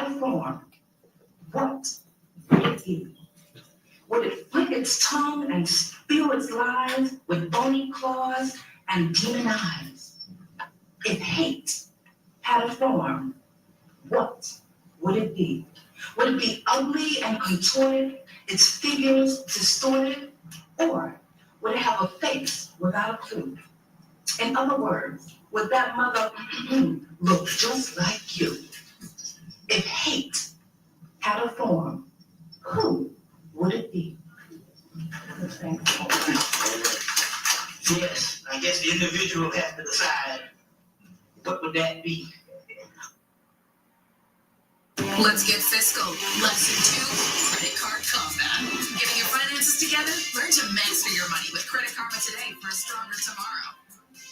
had a form, what would it be? Would it flick its tongue and spew its lies with bony claws and demon eyes? If hate had a form, what would it be? Would it be ugly and contorted, its figures distorted? Or would it have a face without a clue? In other words, would that mother look just like you? If hate had a form, who would it be? Yes, I guess the individual has to decide what would that be. Let's get fiscal. Lesson 2, credit card combat. Getting your finances together? Learn to master your money with Credit Karma today for a stronger tomorrow.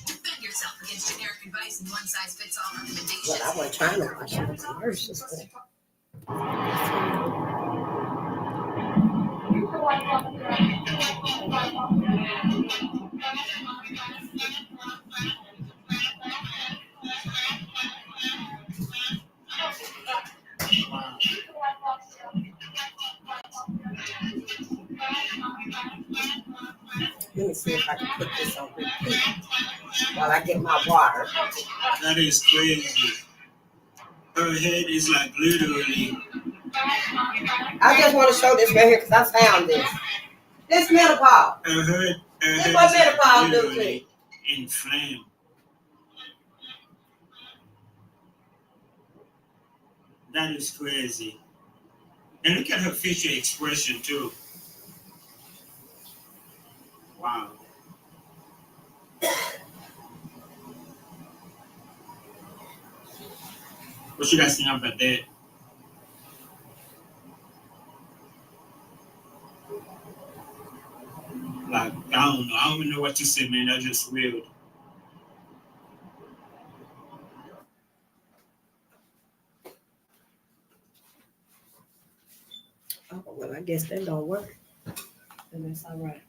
Defend yourself against generic advice and one-size-fits-all recommendations. Well, I wasn't trying to watch the commercials, but let me see if I can put this on repeat while I get my water. That is crazy. Her head is like literally. I just want to show this right here because I found this. This menopause. Her head This is what like menopause do to literally me. inflamed. That is crazy. And look at her facial expression too. Wow. What you guys think about that? Like, I don't know. I don't even know what to say, man. That's just weird. Oh, well, I guess that don't work. And that's all right.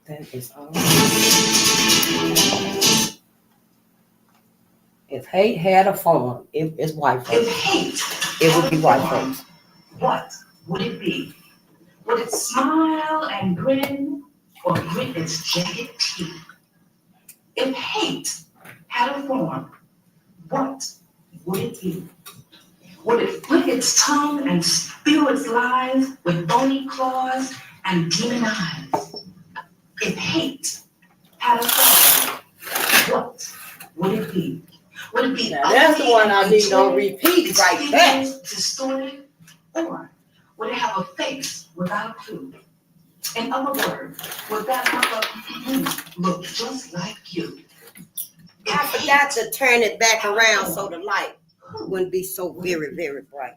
That is all right. If hate had a form, it's white If folks. hate It would had be a white form, folks. what would it be? Would it smile and grin or grit its jagged teeth? If hate had a form, what would it be? Would it flick its tongue and spew its lies with bony claws and demon eyes? If hate had a form, what would it be? Would it be Now, that's the one I need on contorted, repeat its right there. figures distorted? Or would it have a face without a clue? In other words, would that mother look just like you? I forgot to turn it back around so the light wouldn't be so very, very bright.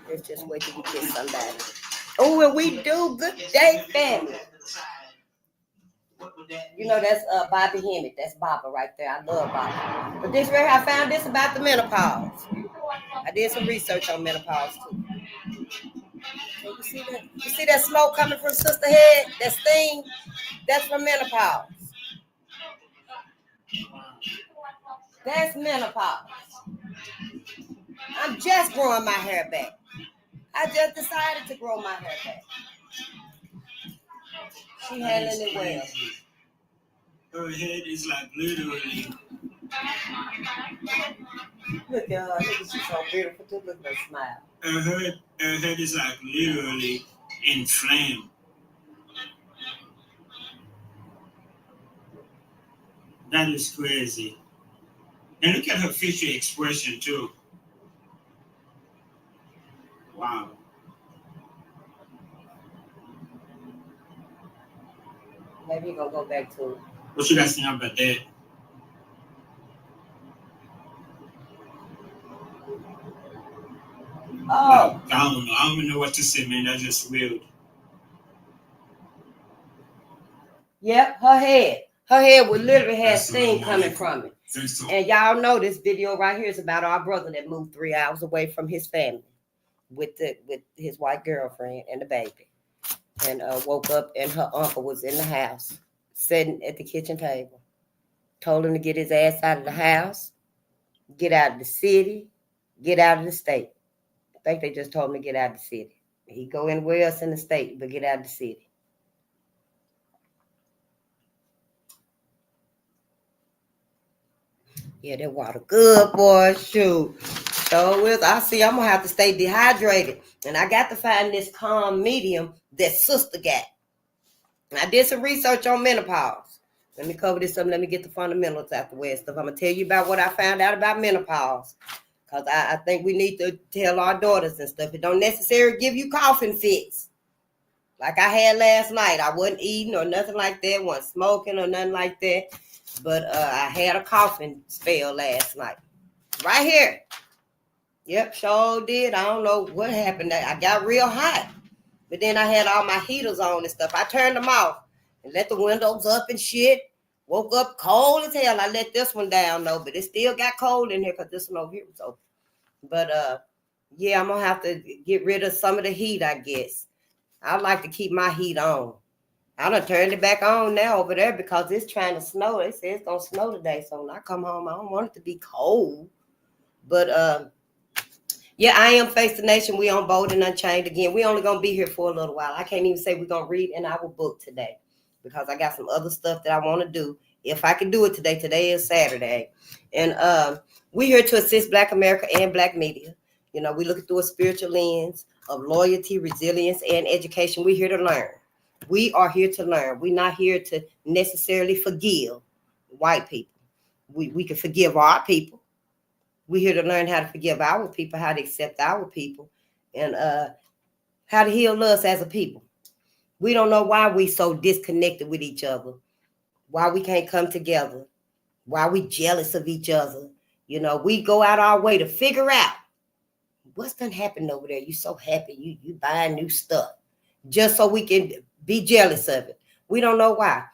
Let's just wait till we get somebody. Oh, and we do good day, family. You know, that's Bobby Hemmett. That's Baba right there. I love Baba. But this right here, I found this about the menopause. I did some research on menopause too. So you see that? You see that smoke coming from sister head? That steam? That's from menopause. That's menopause. I'm just growing my hair back. I just decided to grow my hair back. She handling it well. Her head is like literally. Look at her. Look, she's so beautiful too. Look at her smile. Her head is like literally inflamed. That is crazy. And look at her facial expression too. Wow. Maybe you're gonna go back to. What you guys think about that? Oh, I don't know. I don't even know what to say, man. That's just weird. yep, her head. Her head would literally have That's steam what I coming wanted. from it. Thanks to And y'all know this video right here is about our brother that moved 3 hours away from his family with his white girlfriend and the baby. And woke up and her uncle was in the house, sitting at the kitchen table. Told him to get his ass out of the house, get out of the city, Get out of the state. I think they just told him to get out of the city. He go anywhere else in the state, but get out of the city. Yeah, that water good, boy. Shoot. So I see I'm gonna have to stay dehydrated. And I got to find this calm medium that sister got. I did some research on menopause. Let me cover this up. Let me get the fundamentals out the way and stuff. I'm gonna tell you about what I found out about menopause. Because I think we need to tell our daughters and stuff. It don't necessarily give you coughing fits. Like I had last night. I wasn't eating or nothing like that. Wasn't smoking or nothing like that. But I had a coughing spell last night. Right here. Yep, sure did. I don't know what happened. I got real hot. But then I had all my heaters on and stuff. I turned them off and let the windows up and shit. Woke up cold as hell. I let this one down though, but it still got cold in here because this one over here was open. But yeah, I'm gonna have to get rid of some of the heat, I guess. I like to keep my heat on. I done turned it back on now over there because it's trying to snow. They say it's gonna snow today. So when I come home, I don't want it to be cold. But yeah, I am Face the Nation. We on Bolden Unchained again. We only gonna be here for a little while. I can't even say we're gonna read in our book today because I got some other stuff that I want to do. If I can do it today. Today is Saturday. And we here to assist Black America and Black media. You know, we look through a spiritual lens of loyalty, resilience, and education. We're here to learn. We are here to learn. We're not here to necessarily forgive white people. We can forgive our people. We're here to learn how to forgive our people, how to accept our people, and how to heal us as a people. We don't know why we so disconnected with each other, why we can't come together, why we jealous of each other. You know, we go out our way to figure out what's done happened over there. You so happy you buying new stuff just so we can be jealous of it. We don't know why.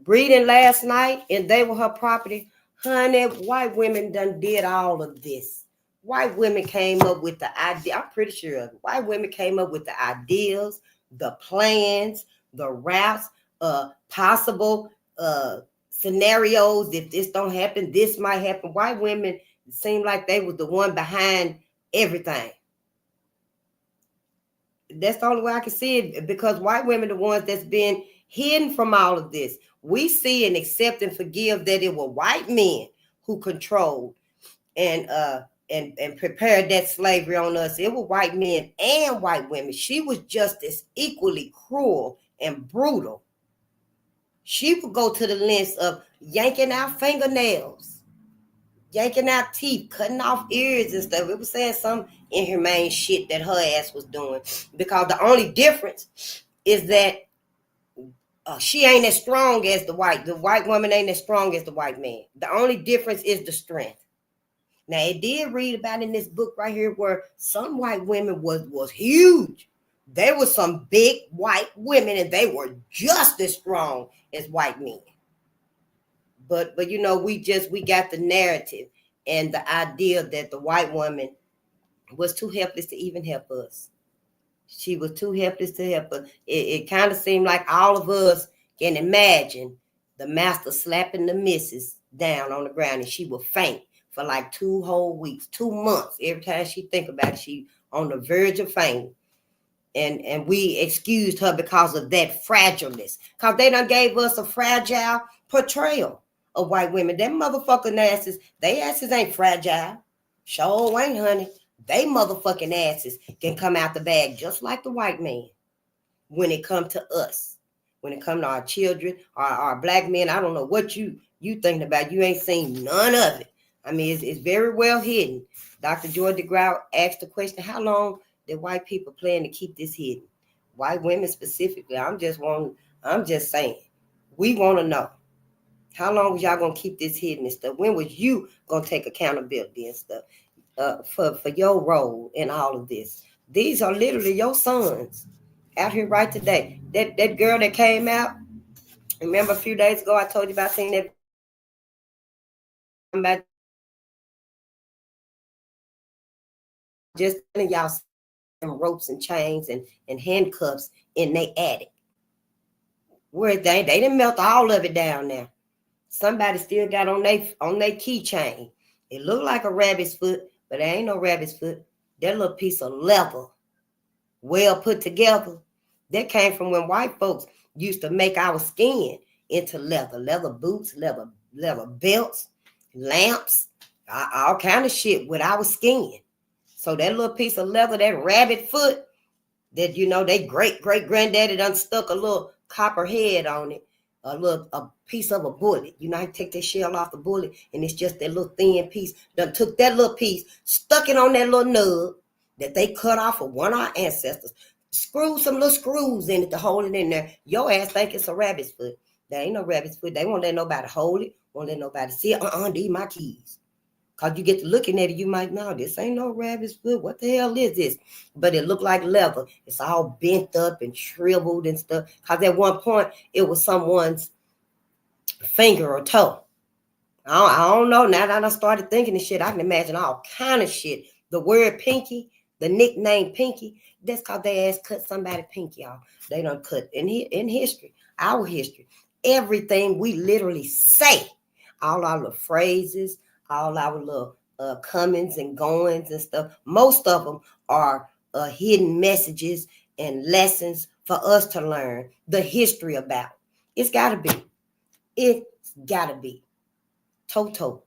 Reading last night and they were her property. Honey, white women done did all of this. White women came up with the idea. I'm pretty sure of it. White women came up with the ideas, the plans, the routes, possible scenarios. If this don't happen, this might happen. White women seem like they was the one behind everything. That's the only way I can see it, because white women are the ones that's been hidden from all of this. We see and accept and forgive that it were white men who controlled and prepared that slavery on us. It were white men and white women. She was just as equally cruel and brutal. She would go to the lengths of yanking out fingernails, yanking out teeth, cutting off ears and stuff. It was saying some inhumane shit that her ass was doing, because the only difference is that she ain't as strong as the white woman ain't as strong as the white man. The only difference is the strength. Now, it did read about in this book right here where some white women was huge. There were some big white women and they were just as strong as white men. But you know, we got the narrative and the idea that the white woman was too helpless to even help us. She was too helpless to help us. It kind of seemed like all of us can imagine the master slapping the missus down on the ground and she would faint for like 2 whole weeks, 2 months. Every time she think about it, she on the verge of fainting. And we excused her because of that fragileness. Because they done gave us a fragile portrayal of white women. Them motherfucking asses, they asses ain't fragile. Sure ain't, honey. They motherfucking asses can come out the bag just like the white man when it come to us. When it come to our children, our black men. I don't know what you thinking about. You ain't seen none of it. I mean, it's very well hidden. Dr. Joy DeGraw asked the question, how long did white people plan to keep this hidden? White women specifically. I'm just saying. We want to know. How long was y'all going to keep this hidden and stuff? When was you going to take accountability and stuff for your role in all of this? These are literally your sons out here right today. That girl that came out, remember a few days ago I told you about seeing that about just y'all some ropes and chains and handcuffs in their attic. Where they didn't melt all of it down there. Somebody still got on their keychain. It looked like a rabbit's foot, But there ain't no rabbit's foot. That little piece of leather, well put together, that came from when white folks used to make our skin into leather boots, leather belts, lamps, all kind of shit with our skin. So that little piece of leather, that rabbit foot, that they great granddaddy done stuck a little copper head on it, a piece of a bullet. I take that shell off the bullet, and it's just that little thin piece. Done took that little piece, stuck it on that little nub that they cut off of one of our ancestors, screwed some little screws in it to hold it in there. Your ass think it's a rabbit's foot. There ain't no rabbit's foot. They won't let nobody hold it, won't let nobody see it. These my keys. Because you get to looking at it, you might know this ain't no rabbit's foot. What the hell is this? But it looked like leather. It's all bent up and shriveled and stuff. Because at one point, it was someone's finger or toe. I don't know. Now that I started thinking this shit, I can imagine all kind of shit. The word pinky, the nickname pinky, that's because they ass cut somebody pinky off. They done cut in history, our history. Everything we literally say, all our little phrases, all our little comings and goings and stuff. Most of them are hidden messages and lessons for us to learn the history about. It's got to be. It's got to be. Toto.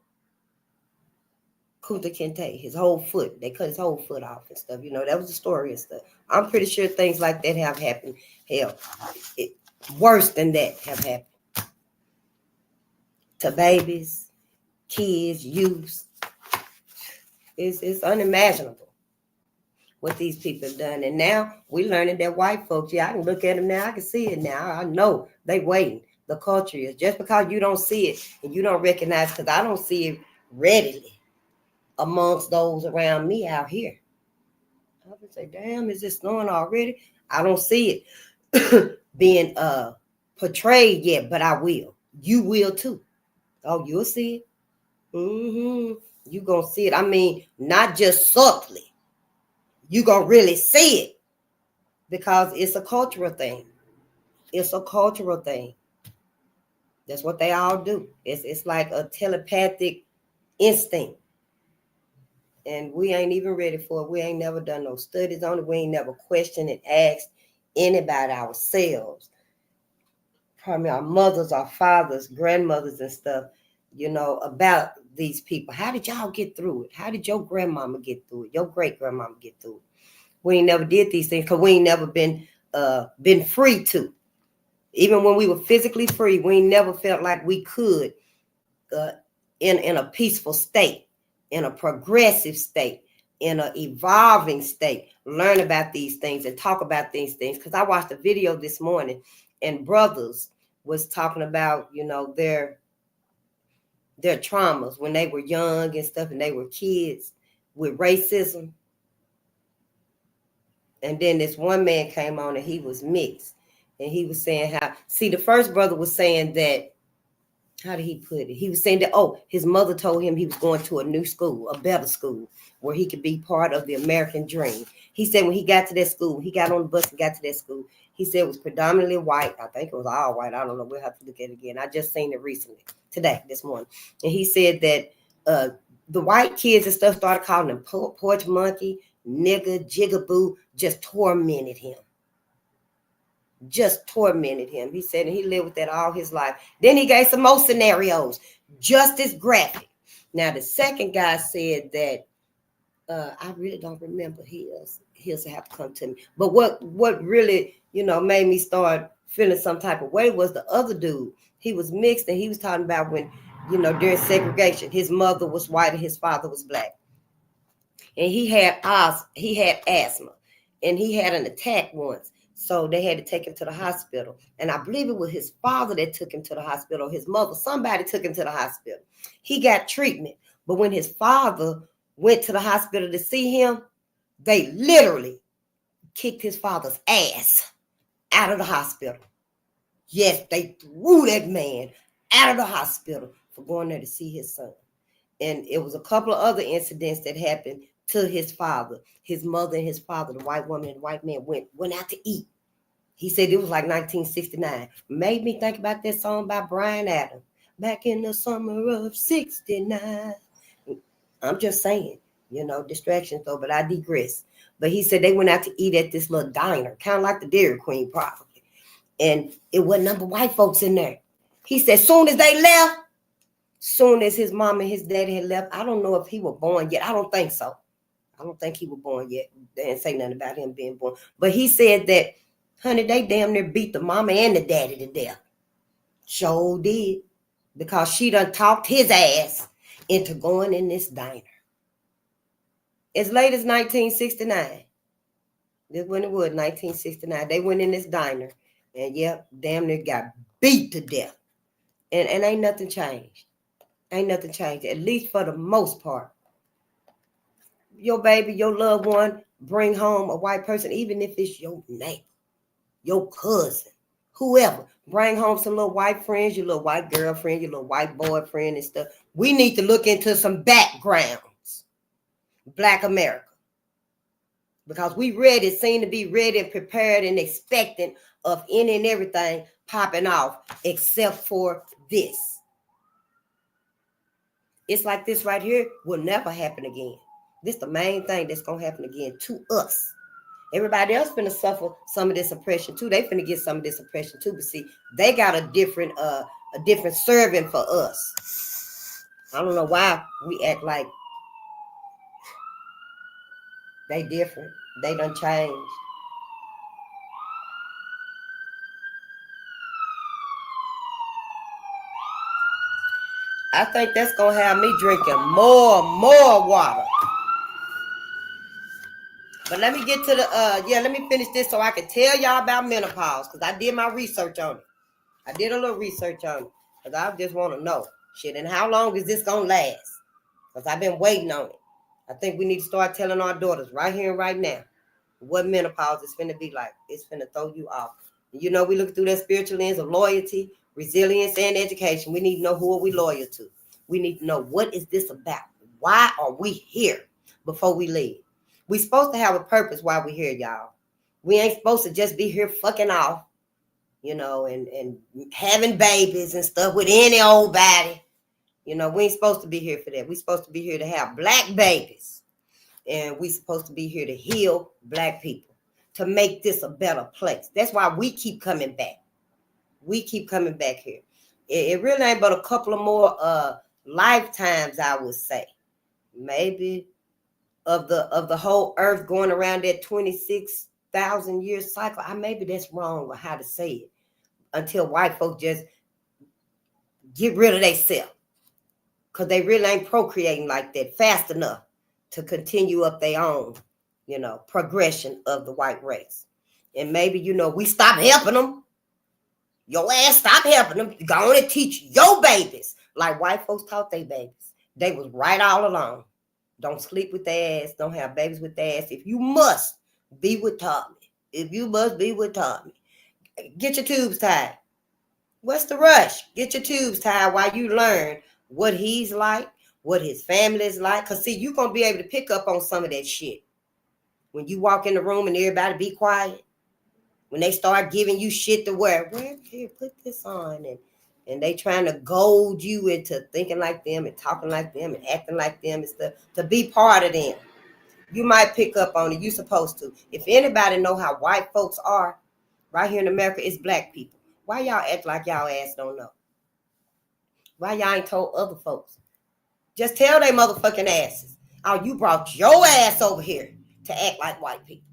Kunta Kinte, his whole foot. They cut his whole foot off and stuff. That was the story and stuff. I'm pretty sure things like that have happened. Hell, worse than that have happened. To babies, kids, youths. It's unimaginable what these people have done. And now we're learning that white folks, I can look at them now. I can see it now. I know they waiting. The culture is just because you don't see it and you don't recognize, because I don't see it readily amongst those around me out here. I would say, damn, is it snowing already? I don't see it being portrayed yet, but I will. You will too. Oh, you'll see it. You gonna see it. I mean, not just subtly. You gonna really see it because it's a cultural thing. It's a cultural thing. That's what they all do. It's like a telepathic instinct. And we ain't even ready for it. We ain't never done no studies on it. We ain't never questioned and asked anybody ourselves. Probably our mothers, our fathers, grandmothers and stuff, about these people. How did y'all get through it? How did your grandmama get through it? Your great grandmama get through it? We ain't never did these things because we ain't never been free to. Even when we were physically free, we ain't never felt like we could in a peaceful state, in a progressive state, in an evolving state, learn about these things and talk about these things. Because I watched a video this morning and brothers was talking about, their traumas when they were young and stuff and they were kids with racism. And then this one man came on and he was mixed. And he was saying the first brother was saying that, how did he put it? He was saying that, his mother told him he was going to a new school, a better school, where he could be part of the American dream. He said when he got to that school, he got on the bus and got to that school, he said it was predominantly white. I think it was all white. I don't know. We'll have to look at it again. I just seen it recently, this morning. And he said that the white kids and stuff started calling him porch monkey, nigga, jigaboo, just tormented him. He said, and he lived with that all his life. Then he gave some more scenarios, just as graphic. Now, the second guy said that, I really don't remember his. He'll have to come to me. But what really, made me start feeling some type of way was the other dude. He was mixed, and he was talking about when, during segregation, his mother was white and his father was black. And he had asthma, and he had an attack once. So they had to take him to the hospital. And I believe it was his father that took him to the hospital, his mother, somebody took him to the hospital. He got treatment. But when his father went to the hospital to see him, they literally kicked his father's ass out of the hospital. Yes, they threw that man out of the hospital for going there to see his son. And it was a couple of other incidents that happened to his father. His mother and his father, the white woman and the white man, went out to eat. He said it was like 1969. Made me think about that song by Bryan Adams. Back in the summer of 69. I'm just saying, Distractions though, but I digress. But he said they went out to eat at this little diner, kind of like the Dairy Queen probably. And it wasn't number white folks in there. He said soon as they left, soon as his mom and his daddy had left, I don't know if he was born yet. I don't think so. I don't think he was born yet. They didn't say nothing about him being born. But he said that, honey, they damn near beat the mama and the daddy to death. Sure did. Because she done talked his ass into going in this diner. As late as 1969. This when it was, 1969. They went in this diner. And yep, damn near got beat to death. And ain't nothing changed. Ain't nothing changed. At least for the most part. Your baby, your loved one, bring home a white person, even if it's your neighbor, your cousin, whoever. Bring home some little white friends, your little white girlfriend, your little white boyfriend and stuff. We need to look into some backgrounds. Black America. Because we ready, seem to be ready and prepared and expectant of any and everything popping off except for this. It's like this right here will never happen again. This is the main thing that's going to happen again to us. Everybody else finna suffer some of this oppression too. They finna get some of this oppression too. But see, they got a different serving for us. I don't know why we act like they different. They done changed. I think that's going to have me drinking more water. But let me get to let me finish this so I can tell y'all about menopause. Because I did my research on it. I did a little research on it. Because I just want to know. Shit, and how long is this going to last? Because I've been waiting on it. I think we need to start telling our daughters right here and right now what menopause is finna be like. It's finna throw you off. We look through that spiritual lens of loyalty, resilience, and education. We need to know who are we loyal to. We need to know what is this about? Why are we here before we leave? We supposed to have a purpose while we're here, y'all. We ain't supposed to just be here fucking off, and having babies and stuff with any old body. We ain't supposed to be here for that. We're supposed to be here to have black babies. And we're supposed to be here to heal black people, to make this a better place. That's why we keep coming back. We keep coming back here. It really ain't but a couple of more lifetimes, I would say. Maybe of the whole earth going around that 26,000 year cycle. Maybe that's wrong with how to say it. Until white folks just get rid of themselves. Because they really ain't procreating like that fast enough to continue up their own, progression of the white race. And maybe, we stop helping them. Your ass stop helping them. Go on and teach your babies like white folks taught their babies. They was right all along. Don't sleep with their ass. Don't have babies with their ass. If you must, be with Tommy. If you must be with Tommy. Get your tubes tied. What's the rush? Get your tubes tied while you learn what he's like, what his family is like. Because, see, you're going to be able to pick up on some of that shit. When you walk in the room and everybody be quiet. When they start giving you shit to wear. Here, put this on. And they trying to goad you into thinking like them and talking like them and acting like them and stuff. To be part of them. You might pick up on it. You're supposed to. If anybody know how white folks are, right here in America, it's black people. Why y'all act like y'all ass don't know? Why y'all ain't told other folks? Just tell they motherfucking asses. Oh, you brought your ass over here to act like white people.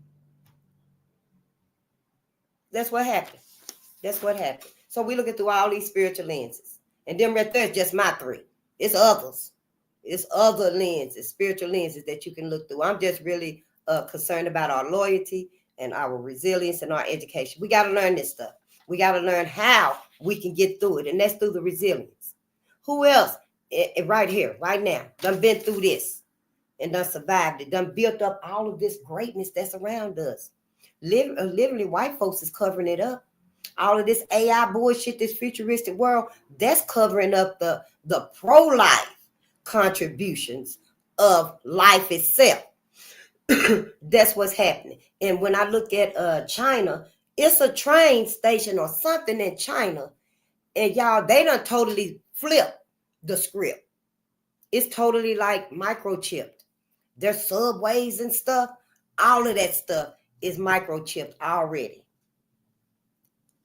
That's what happened. That's what happened. So we looking through all these spiritual lenses. And them right there is just my three. It's others. It's other lenses, spiritual lenses that you can look through. I'm just really concerned about our loyalty and our resilience and our education. We got to learn this stuff. We got to learn how we can get through it. And that's through the resilience. Who else right here, right now, done been through this and done survived it, done built up all of this greatness that's around us. Literally, white folks is covering it up. All of this AI bullshit, this futuristic world, that's covering up the pro-life contributions of life itself. That's what's happening. And when I look at China, it's a train station or something in China. And y'all, they done totally flipped the script. It's totally like microchipped. their subways and stuff, all of that stuff is microchipped already.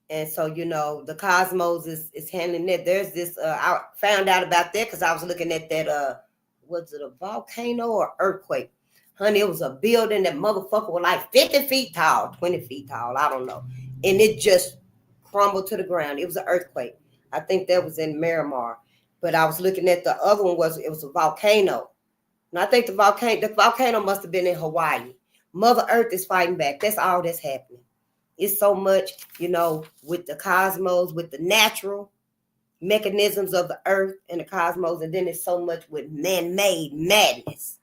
And so, you know, the cosmos is handling that. There's this, I found out about that because I was looking at that, was it a volcano or earthquake? Honey, it was a building that motherfucker was like 50 feet tall, 20 feet tall, I don't know. And it just crumbled to the ground. It was an earthquake. I think that was in Miramar. But I was looking at the other one, it was a volcano. And I think the volcano must have been in Hawaii. Mother Earth is fighting back. That's all that's happening. It's so much, you know, with the cosmos, with the natural mechanisms of the earth and the cosmos, and then it's so much with man-made madness.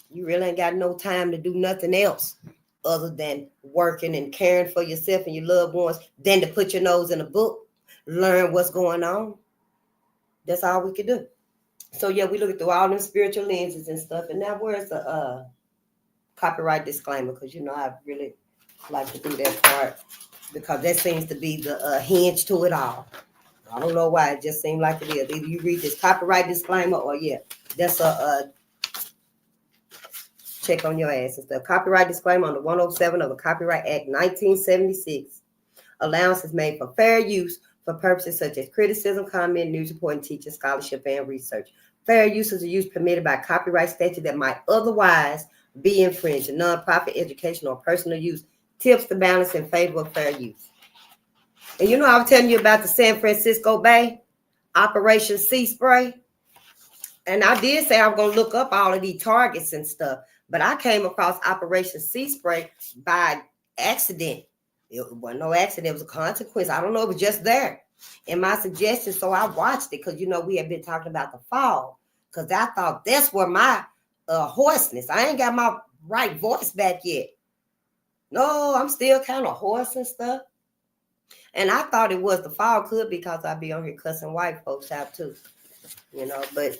You really ain't got no time to do nothing else other than working and caring for yourself and your loved ones, than to put your nose in a book, learn what's going on. That's all we could do. So yeah, we look through all them spiritual lenses and stuff. And now where's the copyright disclaimer? Because, you know, I really like to do that part, because that seems to be the hinge to it all. I don't know why, it just seems like it is. Either you read this copyright disclaimer, or yeah, that's a check on your ass and stuff. Copyright disclaimer on the 107 of the Copyright Act 1976. Allowance is made for fair use for purposes such as criticism, comment, news reporting, teaching, scholarship, and research. Fair use is a use permitted by copyright statute that might otherwise be infringed. A nonprofit, educational, or personal use tips the balance in favor of fair use. And you know, I was telling you about the San Francisco Bay, Operation Sea Spray. And I did say I was going to look up all of these targets and stuff, but I came across Operation Sea Spray by accident. It wasn't no accident, it was a consequence. I don't know, it was just there. And my suggestion, so I watched it, because, you know, we had been talking about the fall, because I thought that's where my hoarseness, I ain't got my right voice back yet. No, I'm still kind of hoarse and stuff. And I thought it was the fall, could be because I be on here cussing white folks out too, you know. But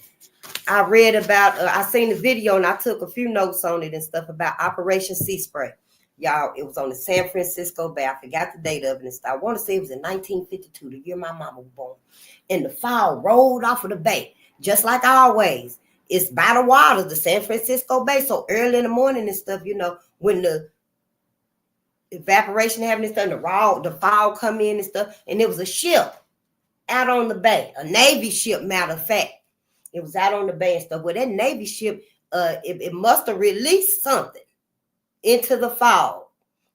I read about, I seen the video and I took a few notes on it and stuff about Operation Sea Spray. Y'all, it was on the San Francisco Bay. I forgot the date of it and stuff. I want to say it was in 1952, the year my mama was born. And the fall rolled off of the bay, just like always. It's by the water, the San Francisco Bay. So early in the morning and stuff, you know, when the evaporation happened and stuff, the fall come in and stuff, and it was a ship out on the bay, a Navy ship, matter of fact. It was out on the bay and stuff. Well, that Navy ship, it must have released something into the fall,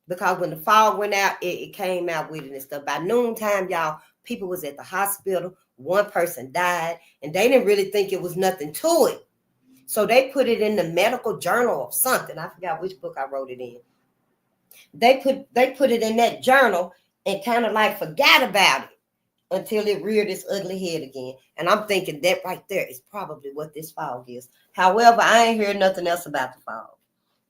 because when the fall went out, it came out with it and stuff. By noontime, y'all, people was at the hospital. One person died, and they didn't really think it was nothing to it. So they put it in the medical journal or something. I forgot which book I wrote it in. They put it in that journal and kind of like forgot about it until it reared its ugly head again. And I'm thinking that right there is probably what this fog is. However, I ain't heard nothing else about the fog.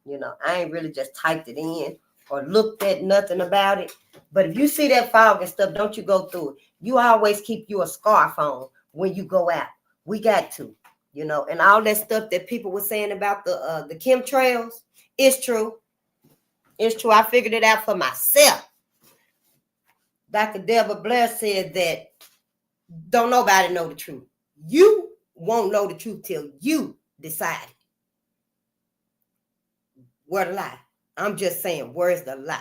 You know, I ain't really just typed it in or looked at nothing about it. But if you see that fog and stuff, don't you go through it. You always keep your scarf on when you go out. We got to, you know, and all that stuff that people were saying about the chemtrails, it's true. It's true. I figured it out for myself. Dr. Deborah Blair said that don't nobody know the truth. You won't know the truth till you decide where to lie. I'm just saying, where's the lie?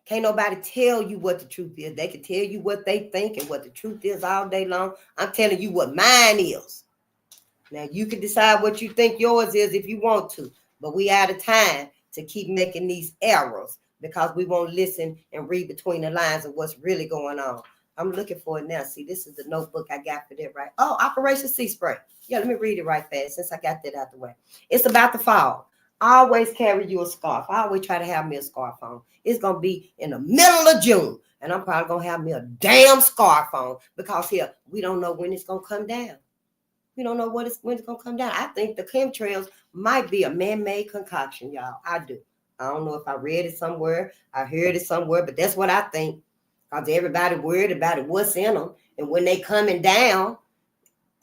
Can't nobody tell you what the truth is. They can tell you what they think and what the truth is all day long. I'm telling you what mine is. Now, you can decide what you think yours is if you want to, but we out of time to keep making these errors because we won't listen and read between the lines of what's really going on. I'm looking for it now. See, this is the notebook I got for that, right? Oh, Operation Sea Spray. Yeah, let me read it right fast since I got that out the way. It's about the fall. Always carry you a scarf. I always try to have me a scarf on. It's going to be in the middle of June, and I'm probably going to have me a damn scarf on because here, we don't know when it's going to come down. We don't know when it's going to come down. I think the chemtrails might be a man-made concoction, y'all. I do. I don't know if I read it somewhere. I heard it somewhere, but that's what I think. Because everybody worried about it, what's in them. And when they coming down,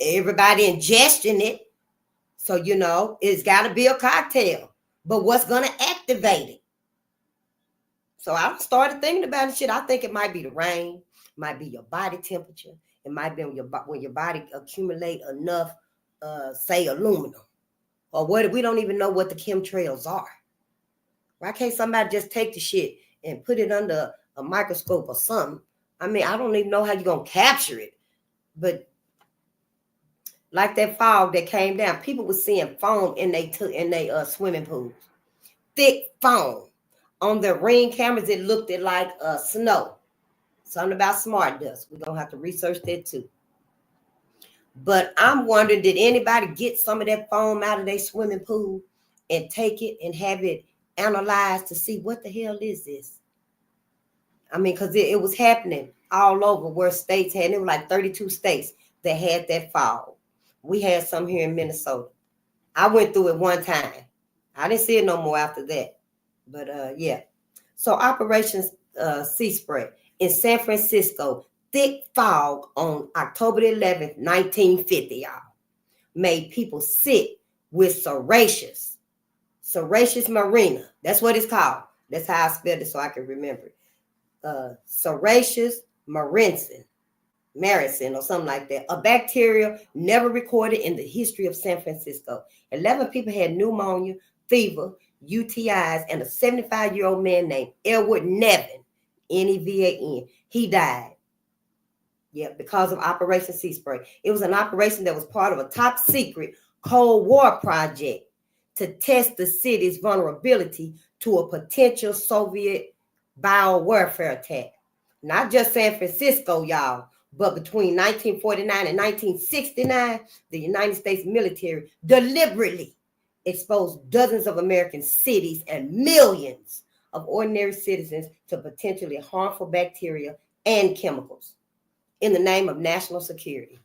everybody ingesting it. So, you know, it's got to be a cocktail. But what's going to activate it? So I started thinking about it. Shit, I think it might be the rain. Might be your body temperature. It might be when your body accumulate enough, say, aluminum or what? We don't even know what the chemtrails are. Why can't somebody just take the shit and put it under a microscope or something? I mean, I don't even know how you're gonna capture it, but like that fog that came down, people were seeing foam in they swimming pools, thick foam. On the ring cameras, it looked like snow. Something about smart dust. We're gonna have to research that too. But I'm wondering, did anybody get some of that foam out of their swimming pool and take it and have it analyzed to see what the hell is this? I mean, because it was happening all over where states had, it was like 32 states that had that fog. We had some here in Minnesota. I went through it one time. I didn't see it no more after that. But yeah. So Operation Sea Spray in San Francisco, thick fog on October 11th, 1950, y'all, made people sick with serraceous marina. That's what it's called. That's how I spelled it so I can remember it. Serraceous maricin or something like that. A bacteria never recorded in the history of San Francisco. 11 people had pneumonia, fever, UTIs, and a 75-year-old man named Edward Nevin, Nevan. He died. Yeah, because of Operation Sea Spray. It was an operation that was part of a top secret Cold War project to test the city's vulnerability to a potential Soviet biowarfare attack. Not just San Francisco, y'all, but between 1949 and 1969, the United States military deliberately exposed dozens of American cities and millions of ordinary citizens to potentially harmful bacteria and chemicals in the name of national security.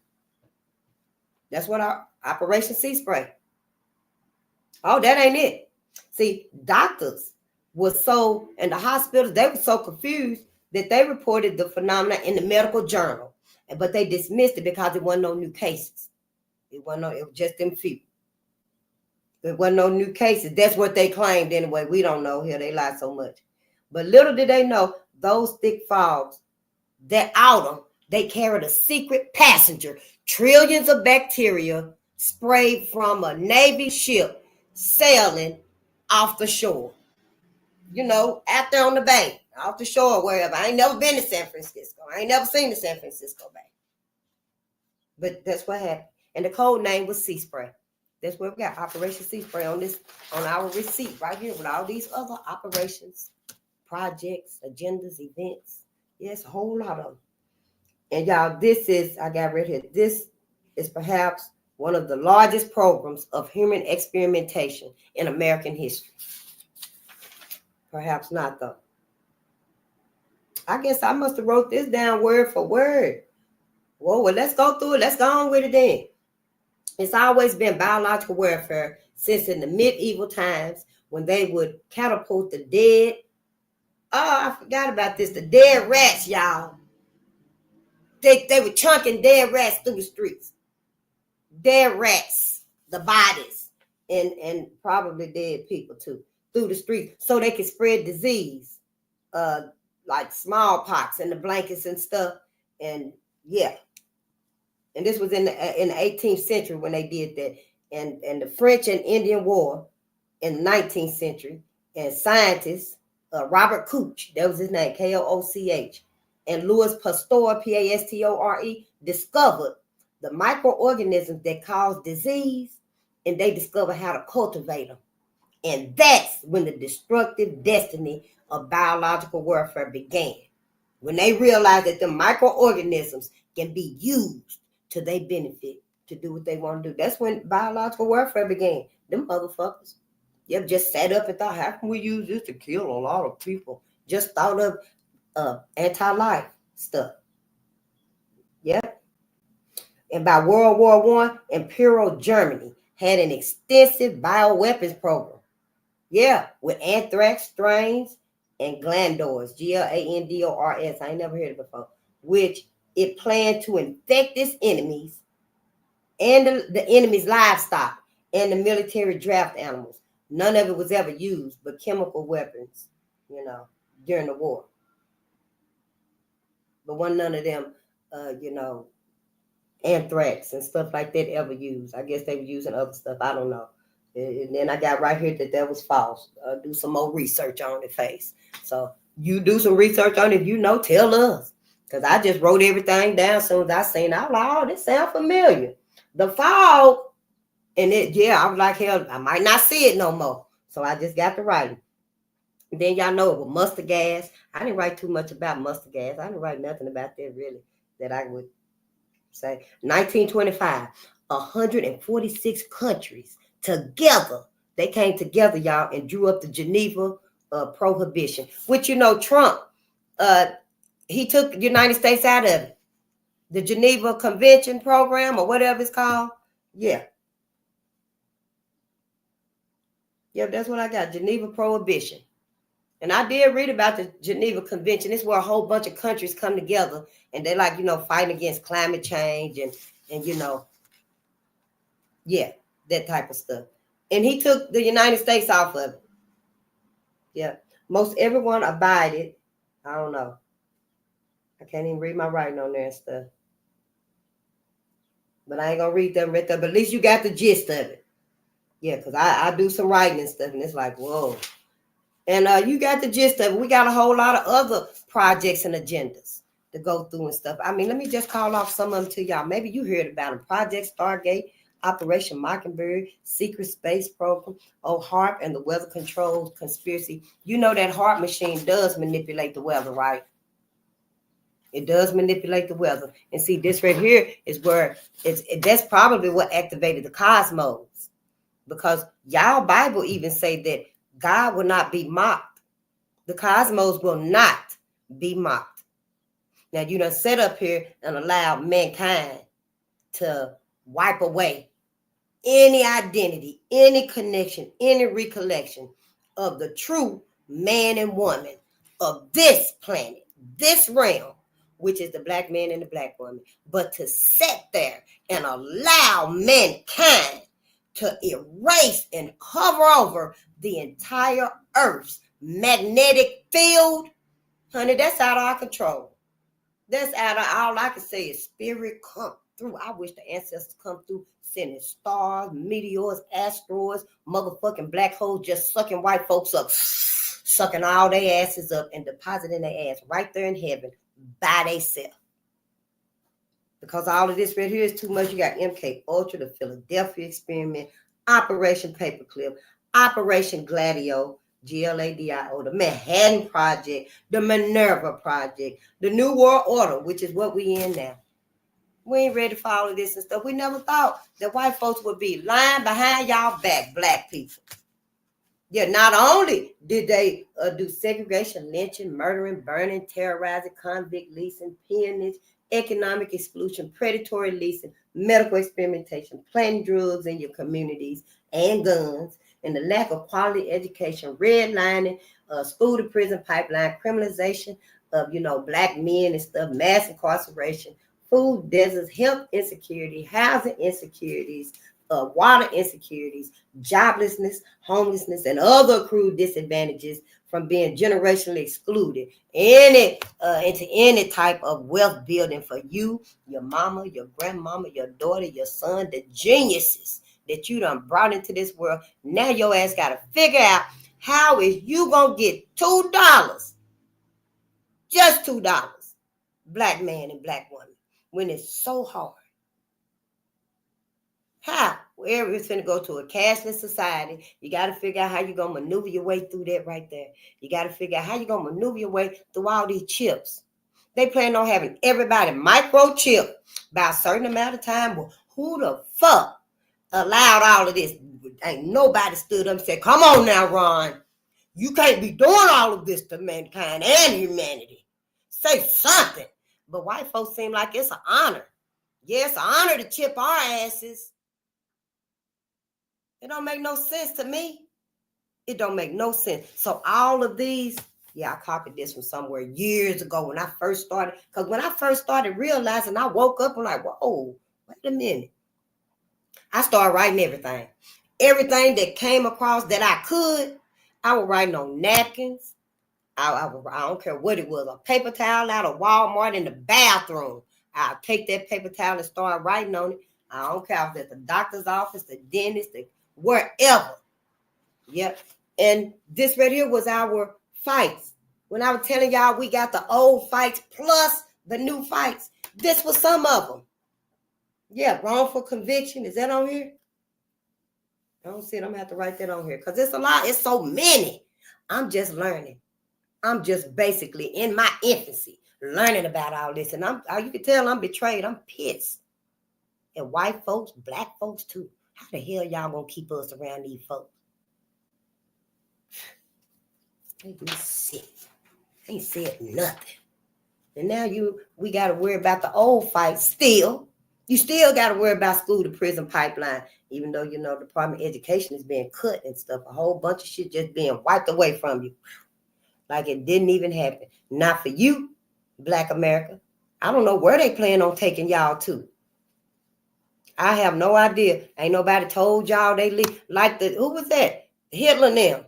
That's what our Operation Sea Spray. Oh, that ain't it. See, doctors were and the hospitals, they were so confused that they reported the phenomena in the medical journal, but they dismissed it because there wasn't no new cases. It was just them few. There wasn't no new cases. That's what they claimed anyway. We don't know here. They lie so much. But little did they know, those thick fogs, that autumn, they carried a secret passenger, trillions of bacteria sprayed from a Navy ship sailing off the shore. You know, out there on the bay, off the shore, wherever. I ain't never been to San Francisco. I ain't never seen the San Francisco Bay. But that's what happened. And the code name was Sea Spray. That's where we got Operation Sea Spray on our receipt right here with all these other operations, projects, agendas, events. Yes, a whole lot of them. And y'all, I got right here. This is perhaps one of the largest programs of human experimentation in American history. Perhaps not, though. I guess I must have wrote this down word for word. Well, let's go through it. Let's go on with it then. It's always been biological warfare since in the medieval times when they would catapult the dead. Oh, I forgot about this. The dead rats, y'all. They were chunking dead rats through the streets. Dead rats, the bodies, and probably dead people too, through the streets so they could spread disease, like smallpox and the blankets and stuff. And yeah. And this was in the 18th century when they did that. And the French and Indian War in the 19th century. And scientists, Robert Koch, that was his name, Koch, and Louis Pasteur, Pastore, discovered the microorganisms that cause disease, and they discovered how to cultivate them. And that's when the destructive destiny of biological warfare began. When they realized that the microorganisms can be used to their benefit to do what they want to do. That's when biological warfare began. Them motherfuckers. Yep, just sat up and thought, how can we use this to kill a lot of people? Just thought of anti-life stuff. Yep. And by World War I, Imperial Germany had an extensive bioweapons program. Yeah, with anthrax strains and glandors, Glandors. I ain't never heard it before, which it planned to infect its enemies and the enemy's livestock and the military draft animals. None of it was ever used, but chemical weapons, during the war. But none of them, anthrax and stuff like that ever used. I guess they were using other stuff. I don't know. And then I got right here that was false. Do some more research on the face. So you do some research on it. If you know, tell us. Because I just wrote everything down as soon as I seen out loud. This sound familiar. The fog. And I was like, hell, I might not see it no more. So I just got to writing. Then y'all know it was mustard gas. I didn't write too much about mustard gas. I didn't write nothing about that really that I would say. 1925, 146 countries together. They came together, y'all, and drew up the Geneva Prohibition, which, Trump, he took the United States out of it. The Geneva Convention program or whatever it's called. Yeah. Yeah, that's what I got. Geneva Prohibition. And I did read about the Geneva Convention. It's where a whole bunch of countries come together and they fighting against climate change and that type of stuff. And he took the United States off of it. Yeah. Most everyone abided. I don't know. I can't even read my writing on there and stuff. But I ain't gonna read them right there. But at least you got the gist of it. Yeah, because I do some writing and stuff, and it's like, whoa. And you got the gist of it. We got a whole lot of other projects and agendas to go through and stuff. I mean, let me just call off some of them to y'all. Maybe you heard about them. Project Stargate, Operation Mockingbird, Secret Space Program, HARP, and the Weather Control Conspiracy. You know that HARP machine does manipulate the weather, right? It does manipulate the weather. And see, this right here is where that's probably what activated the cosmos. Because y'all Bible even say that God will not be mocked. The cosmos will not be mocked. Now, you done set up here and allowed mankind to wipe away any identity, any connection, any recollection of the true man and woman of this planet, this realm, which is the black man and the black woman. But to sit there and allow mankind to erase and hover over the entire Earth's magnetic field, honey, that's out of our control. That's out of all I can say is spirit come through. I wish the ancestors come through, sending stars, meteors, asteroids, motherfucking black holes, just sucking white folks up, sucking all their asses up and depositing their ass right there in heaven by themselves. Because all of this right here is too much. You got MK Ultra, the Philadelphia Experiment, Operation Paperclip, Operation Gladio, GLADIO, the Manhattan Project, the Minerva Project, the New World Order, which is what we in now. We ain't ready for all of this and stuff. We never thought that white folks would be lying behind y'all back, black people. Yeah, not only did they do segregation, lynching, murdering, burning, terrorizing, convict leasing, peonage, economic exclusion, predatory leasing, medical experimentation, planting drugs in your communities and guns, and the lack of quality education, redlining, school to prison pipeline, criminalization of, black men and stuff, mass incarceration, food deserts, health insecurity, housing insecurities, water insecurities, joblessness, homelessness, and other accrued disadvantages from being generationally excluded into any type of wealth building for you, your mama, your grandmama, your daughter, your son, the geniuses that you done brought into this world. Now your ass got to figure out how is you going to get $2, just $2, black man and black woman, when it's so hard. How? Well, it's going to go to a cashless society. You got to figure out how you're going to maneuver your way through that right there. You got to figure out how you're going to maneuver your way through all these chips. They plan on having everybody microchip by a certain amount of time. Well, who the fuck allowed all of this? Ain't nobody stood up and said, come on now, Ron. You can't be doing all of this to mankind and humanity. Say something. But white folks seem like it's an honor. Yeah, it's an honor to chip our asses. It don't make no sense to me. It don't make no sense. So all of these, I copied this from somewhere years ago when I first started. Because when I first started realizing, I woke up and like, whoa, wait a minute. I started writing everything. Everything that came across that I could, I was writing on napkins. I don't care what it was, a paper towel out of Walmart in the bathroom. I'll take that paper towel and start writing on it. I don't care if it's the doctor's office, the dentist, wherever. Yep. And this right here was our fights. When I was telling y'all we got the old fights plus the new fights, this was some of them. Yeah, wrongful conviction. Is that on here? I don't see it. I'm going to have to write that on here because it's a lot. It's so many. I'm just learning. I'm just basically in my infancy learning about all this. And you can tell I'm betrayed. I'm pissed. And white folks, black folks too. How the hell y'all going to keep us around these folks? They be sick. Ain't said nothing. And now we got to worry about the old fight still. You still got to worry about school to prison pipeline, even though, the Department of Education is being cut and stuff. A whole bunch of shit just being wiped away from you. Like it didn't even happen. Not for you, Black America. I don't know where they plan on taking y'all to. I have no idea. Ain't nobody told y'all they leave. Like who was that? Hitler and them.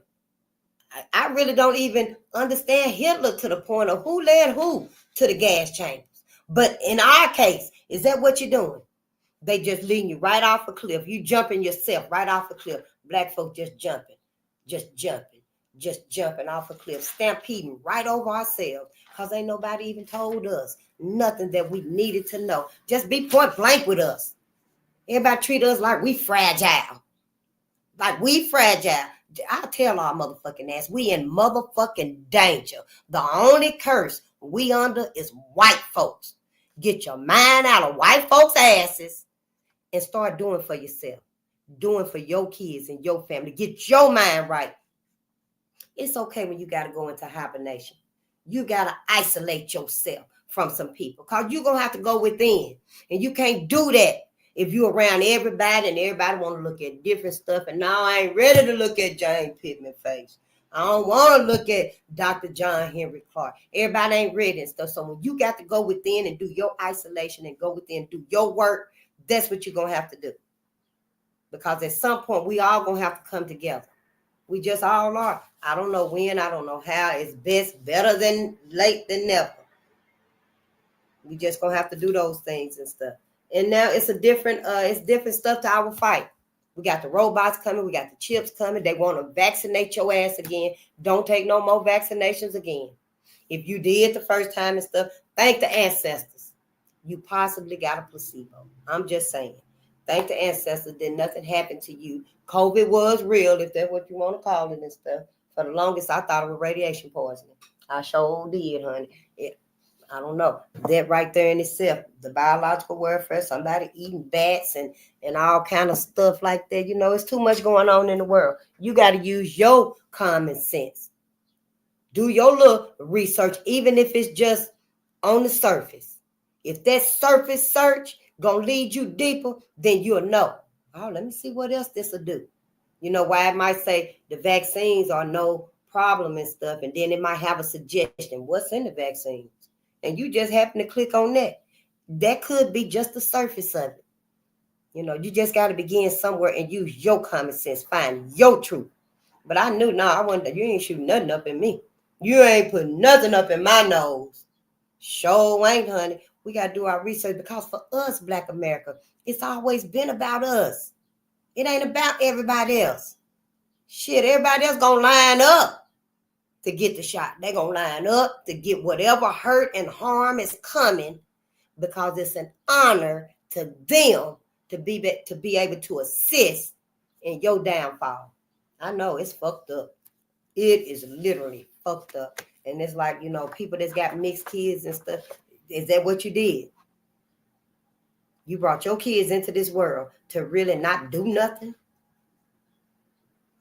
I really don't even understand Hitler to the point of who led who to the gas chambers. But in our case, is that what you're doing? They just leading you right off a cliff. You jumping yourself right off a cliff. Black folk just jumping off a cliff, stampeding right over ourselves because ain't nobody even told us nothing that we needed to know. Just be point blank with us. Everybody treat us like we fragile. Like we fragile. I'll tell our motherfucking ass, we in motherfucking danger. The only curse we under is white folks. Get your mind out of white folks' asses and start doing for yourself. Doing for your kids and your family. Get your mind right. It's okay when you got to go into hibernation. You got to isolate yourself from some people because you're going to have to go within. And you can't do that if you're around everybody and everybody want to look at different stuff. And now I ain't ready to look at Jane Pittman's face. I don't want to look at Dr. John Henry Clark. Everybody ain't ready and stuff. So when you got to go within and do your isolation and go within and do your work, that's what you're going to have to do. Because at some point, we all going to have to come together. We just all are. I don't know when. I don't know how. It's better than late than never. We just going to have to do those things and stuff. And now it's different stuff to our fight. We got the robots coming. We got the chips coming. They want to vaccinate your ass again. Don't take no more vaccinations again. If you did the first time and stuff, thank the ancestors. You possibly got a placebo. I'm just saying. Thank the ancestors that nothing happened to you. COVID was real, if that's what you want to call it and stuff. For the longest, I thought it was radiation poisoning. I sure did, honey. I don't know. That right there in itself, the biological warfare, somebody eating bats and all kind of stuff like that. It's too much going on in the world. You got to use your common sense. Do your little research, even if it's just on the surface. If that surface search gonna lead you deeper, then you'll know. Oh, let me see what else this will do. Why it might say the vaccines are no problem and stuff, and then it might have a suggestion. What's in the vaccines? And you just happen to click on that. That could be just the surface of it. You just got to begin somewhere and use your common sense. Find your truth. But I knew, I wasn't. You ain't shooting nothing up in me. You ain't putting nothing up in my nose. Sure ain't, honey. We got to do our research because for us, Black America, it's always been about us. It ain't about everybody else. Shit, everybody else going to line up to get the shot. They're going to line up to get whatever hurt and harm is coming because it's an honor to them to be able to assist in your downfall. I know it's fucked up. It is literally fucked up. And it's like, people that's got mixed kids and stuff. Is that what you did? You brought your kids into this world to really not do nothing?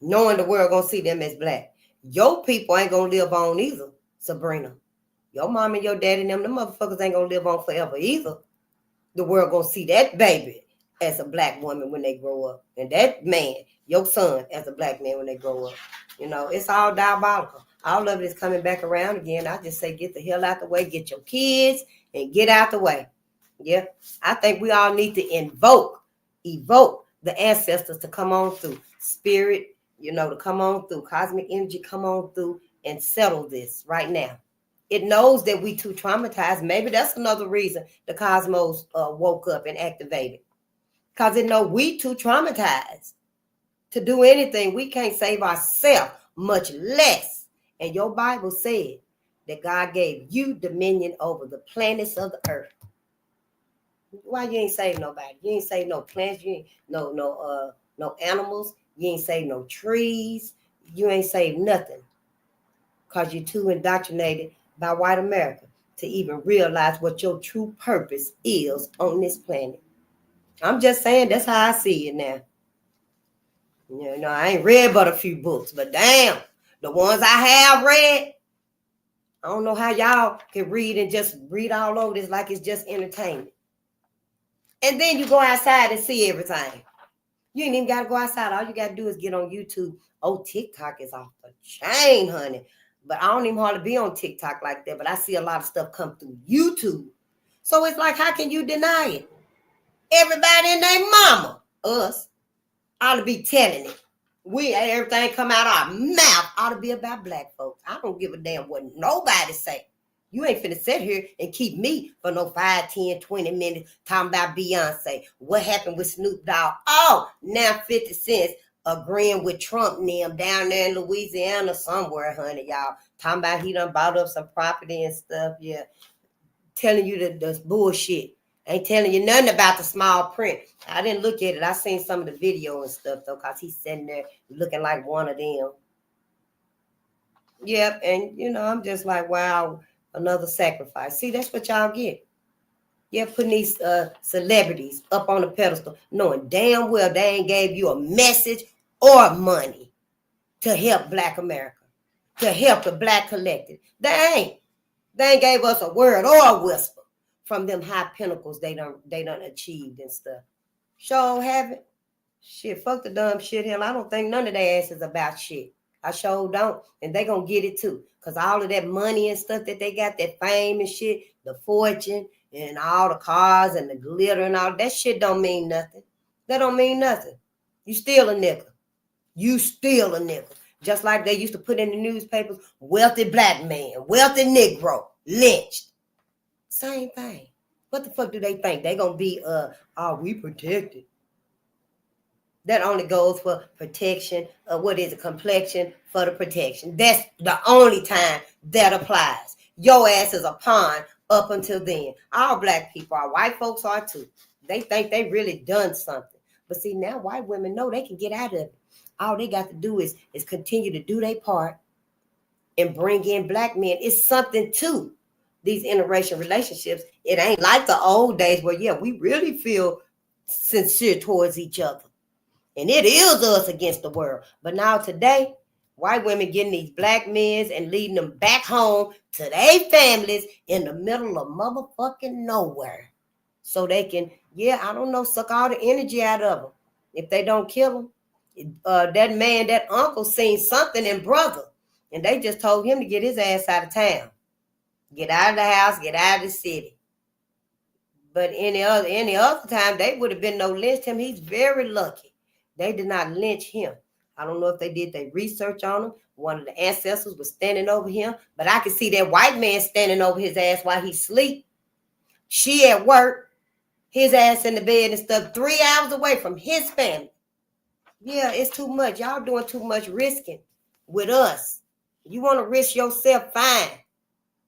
Knowing the world gonna see them as Black. Your people ain't gonna live on either, Sabrina. Your mom and your daddy and them motherfuckers ain't gonna live on forever either. The world gonna see that baby as a Black woman when they grow up. And that man, your son, as a Black man when they grow up. It's all diabolical. All of it is coming back around again. I just say get the hell out the way, get your kids, and get out the way. Yeah, I think we all need to evoke the ancestors to come on through. Spirit, to come on through. Cosmic energy, come on through and settle this right now. It knows that we too traumatized. Maybe that's another reason the cosmos woke up and activated. Because it know we too traumatized. to do anything. We can't save ourselves, much less. And your Bible said that God gave you dominion over the planets of the earth. Why you ain't save nobody? You ain't save no plants. You ain't no animals. You ain't save no trees. You ain't save nothing. Because you're too indoctrinated by white America to even realize what your true purpose is on this planet. I'm just saying, that's how I see it now. You know, I ain't read but a few books, but damn, the ones I have read, I don't know how y'all can read and just read all over this like it's just entertainment. And then you go outside and see everything. You ain't even got to go outside. All you got to do is get on YouTube. Oh, TikTok is off the chain, honey. But I don't even hardly be on TikTok like that. But I see a lot of stuff come through YouTube. So it's like, how can you deny it? Everybody and their mama, us, ought to be telling it. Everything come out our mouth ought to be about black folks. I don't give a damn what nobody say. You ain't finna sit here and keep me for no 5, 10, 20 minutes talking about Beyonce. What happened with Snoop Dogg? Oh, now 50 Cent agreeing with Trump and them down there in Louisiana somewhere, honey, y'all. Talking about he done bought up some property and stuff. Yeah. Telling you the bullshit. Ain't telling you nothing about the small print. I didn't look at it. I seen some of the video and stuff, though, because he's sitting there looking like one of them. Yep, and, you know, I'm just like, wow, another sacrifice. See, that's what y'all get. Yeah, putting these celebrities up on the pedestal, knowing damn well they ain't gave you a message or money to help Black America, to help the Black collective. They ain't gave us a word or a whisper from them high pinnacles they done achieved and stuff. Sure haven't. Shit, fuck the dumb shit. Hell, I don't think none of their ass is about shit. I sure don't. And they gonna get it too. Because all of that money and stuff that they got, that fame and shit, the fortune and all the cars and the glitter and all, that shit don't mean nothing. That don't mean nothing. You still a nigga. You still a nigga. Just like they used to put in the newspapers, wealthy black man, wealthy Negro, lynched. Same thing. What the fuck do they think? They gonna be we protected. That only goes for protection. What is it? Complexion for the protection. That's the only time that applies. Your ass is a pawn up until then. All Black people are. White folks are too. They think they really done something. But see, now white women know they can get out of it. All they got to do is continue to do their part and bring in Black men. It's something to these interracial relationships. It ain't like the old days where, yeah, we really feel sincere towards each other. And it is us against the world. But now today, white women getting these Black men and leading them back home to their families in the middle of motherfucking nowhere. So they can, I don't know, suck all the energy out of them. If they don't kill them, that man, that uncle seen something in brother. And they just told him to get his ass out of town. Get out of the house, get out of the city. But any other time, they would have been no lynched him. He's very lucky. They did not lynch him. I don't know if they did their research on him. One of the ancestors was standing over him. But I could see that white man standing over his ass while he sleep. She at work. His ass in the bed and stuff 3 hours away from his family. Yeah, it's too much. Y'all doing too much risking with us. You want to risk yourself, fine.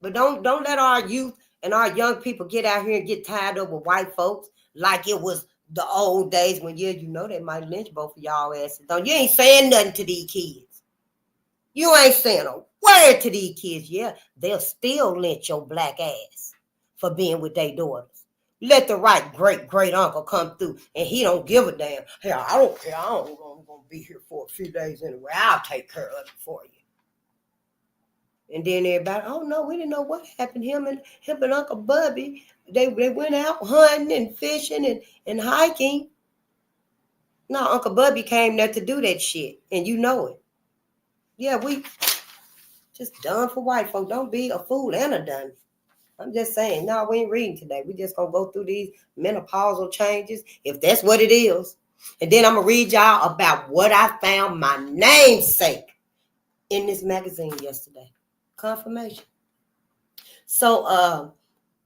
But don't let our youth and our young people get out here and get tied up with white folks like it was the old days when, they might lynch both of y'all asses. You ain't saying nothing to these kids. You ain't saying a word to these kids. Yeah, they'll still lynch your Black ass for being with their daughters. Let the right great uncle come through and he don't give a damn. Hey, I don't care. I'm going to be here for a few days anyway. I'll take care of it for you. And then everybody, oh no, we didn't know what happened. Him and Uncle Bubby, they went out hunting and fishing and hiking. No, Uncle Bubby came there to do that shit, and you know it. Yeah, we just done for white folk. Don't be a fool and a dummy. I'm just saying, no, we ain't reading today. We just gonna go through these menopausal changes, if that's what it is. And then I'm gonna read y'all about what I found my namesake in this magazine yesterday. Confirmation. So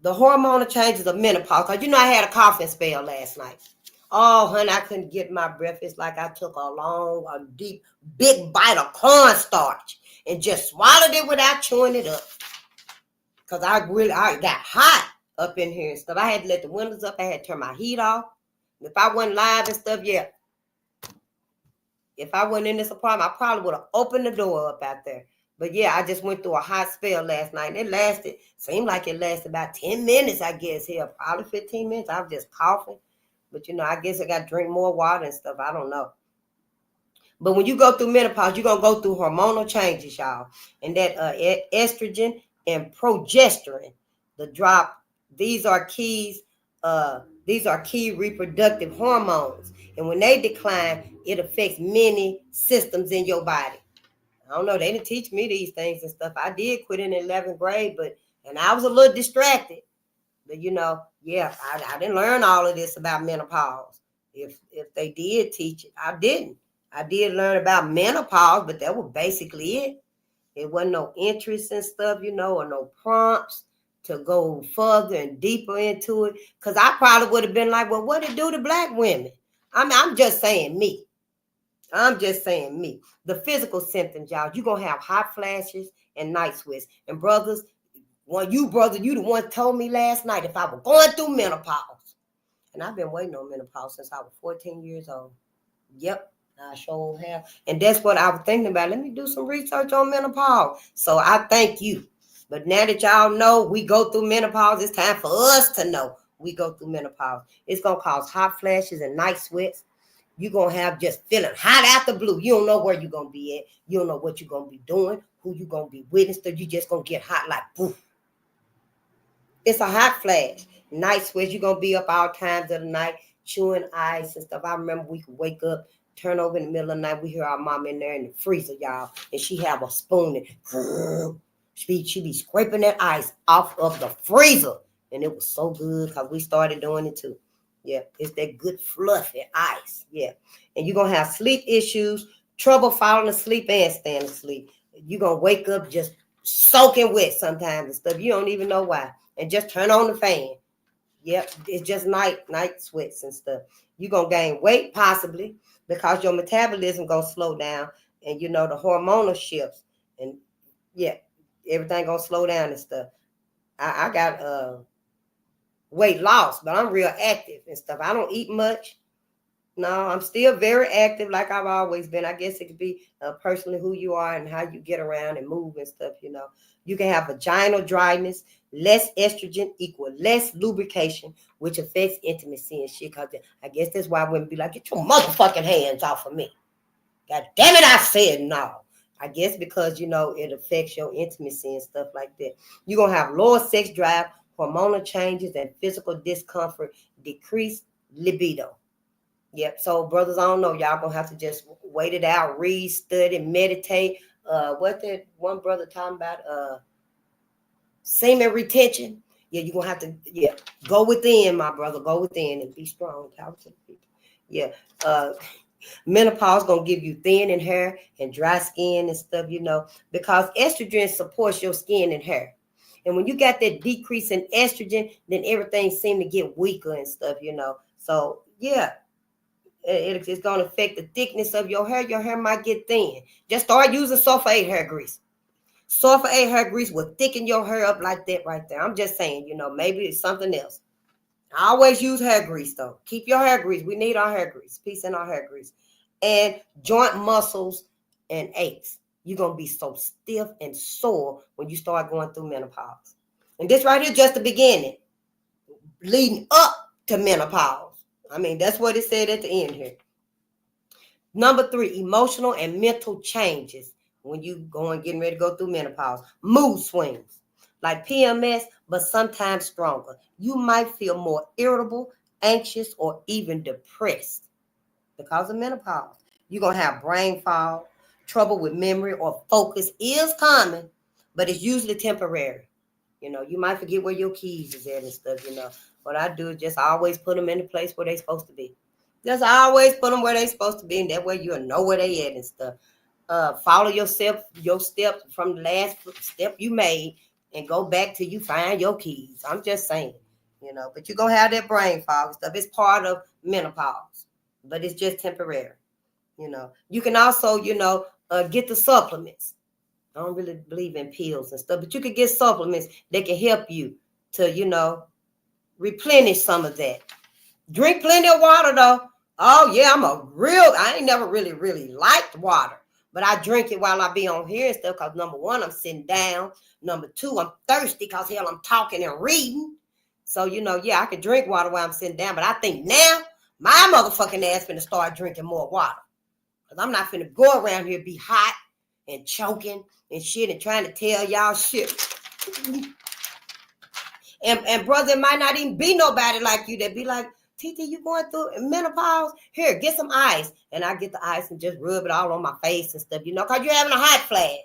the hormonal changes of menopause. Cause I had a coughing spell last night. Oh, honey, I couldn't get my breath. It's like I took a deep, big bite of cornstarch and just swallowed it without chewing it up. Because I got hot up in here and stuff. I had to let the windows up. I had to turn my heat off. If I wasn't live and stuff, yeah. If I wasn't in this apartment, I probably would have opened the door up out there. But yeah, I just went through a hot spell last night. And seemed like it lasted about 10 minutes, I guess. Here, probably 15 minutes. I was just coughing. But, I guess I got to drink more water and stuff. I don't know. But when you go through menopause, you're going to go through hormonal changes, y'all. And that estrogen and progesterone, the drop, these are key reproductive hormones. And when they decline, it affects many systems in your body. I don't know. They didn't teach me these things and stuff. I did quit in the 11th grade, and I was a little distracted. But, I didn't learn all of this about menopause. If they did teach it, I didn't. I did learn about menopause, but that was basically it. It wasn't no interest and stuff, or no prompts to go further and deeper into it. Because I probably would have been like, well, what it do to black women? I'm just saying me. The physical symptoms, y'all, you're going to have hot flashes and night sweats. And brothers, you the one told me last night if I was going through menopause. And I've been waiting on menopause since I was 14 years old. Yep, I sure have. And that's what I was thinking about. Let me do some research on menopause. So I thank you. But now that y'all know we go through menopause, it's time for us to know we go through menopause. It's going to cause hot flashes and night sweats. You're going to have just feeling hot out the blue. You don't know where you're going to be at. You don't know what you're going to be doing, who you're going to be with. Instead, you're just going to get hot like boom. It's a hot flash. Night sweats, you're going to be up all times of the night, chewing ice and stuff. I remember we could wake up, turn over in the middle of the night. We hear our mom in there in the freezer, y'all. And she have a spoon and she be scraping that ice off of the freezer. And it was so good because we started doing it too. Yeah, it's that good fluffy ice. Yeah. And you're going to have sleep issues, trouble falling asleep and staying asleep. You're going to wake up just soaking wet sometimes and stuff. You don't even know why. And just turn on the fan. Yep, it's just night sweats and stuff. You're going to gain weight possibly because your metabolism going to slow down and, the hormonal shifts. And, yeah, everything going to slow down and stuff. I got weight loss, but I'm real active and stuff. I don't eat much. No, I'm still very active like I've always been. I guess it could be personally who you are and how you get around and move and stuff, You can have vaginal dryness, less estrogen equal less lubrication, which affects intimacy and shit. Because I guess that's why women be like, get your motherfucking hands off of me. God damn it, I said no. I guess because, it affects your intimacy and stuff like that. You're going to have lower sex drive, hormonal changes, and physical discomfort, decreased libido. Yep. So, brothers, I don't know. Y'all going to have to just wait it out, read, study, meditate. What that one brother talking about? Semen retention. Yeah, you're going to have to, go within, my brother. Go within and be strong. Talk to the people. Yeah. Menopause going to give you thinning hair and dry skin and stuff, because estrogen supports your skin and hair. And when you got that decrease in estrogen, then everything seems to get weaker and stuff, So, yeah, it's going to affect the thickness of your hair. Your hair might get thin. Just start using sulfate hair grease. Sulfate hair grease will thicken your hair up like that right there. I'm just saying, maybe it's something else. I always use hair grease, though. Keep your hair grease. We need our hair grease. Peace in our hair grease. And joint muscles and aches. You're going to be so stiff and sore when you start going through menopause. And this right here is just the beginning. Leading up to menopause. I mean, that's what it said at the end here. Number 3, emotional and mental changes when you getting ready to go through menopause. Mood swings. Like PMS, but sometimes stronger. You might feel more irritable, anxious, or even depressed because of menopause. You're going to have brain fog, trouble with memory or focus is common, but it's usually temporary. You might forget where your keys is at and stuff, What I do is just always put them in the place where they're supposed to be. Just always put them where they're supposed to be, and that way you'll know where they at and stuff. Follow your steps from the last step you made and go back till you find your keys. I'm just saying, but you're going to have that brain fog and stuff. It's part of menopause. but it's just temporary. You know, you can also, get the supplements. I don't really believe in pills and stuff, but you could get supplements that can help you to, replenish some of that. Drink plenty of water though. Oh yeah, I ain't never really liked water, but I drink it while I be on here and stuff because number one, I'm sitting down. Number two, I'm thirsty because hell, I'm talking and reading. So, yeah, I can drink water while I'm sitting down, but I think now my motherfucking ass finna start drinking more water. Because I'm not finna go around here be hot and choking and shit and trying to tell y'all shit. And brother, it might not even be nobody like you that be like, TT, you going through menopause? Here, get some ice. And I get the ice and just rub it all on my face and stuff, because you're having a hot flash.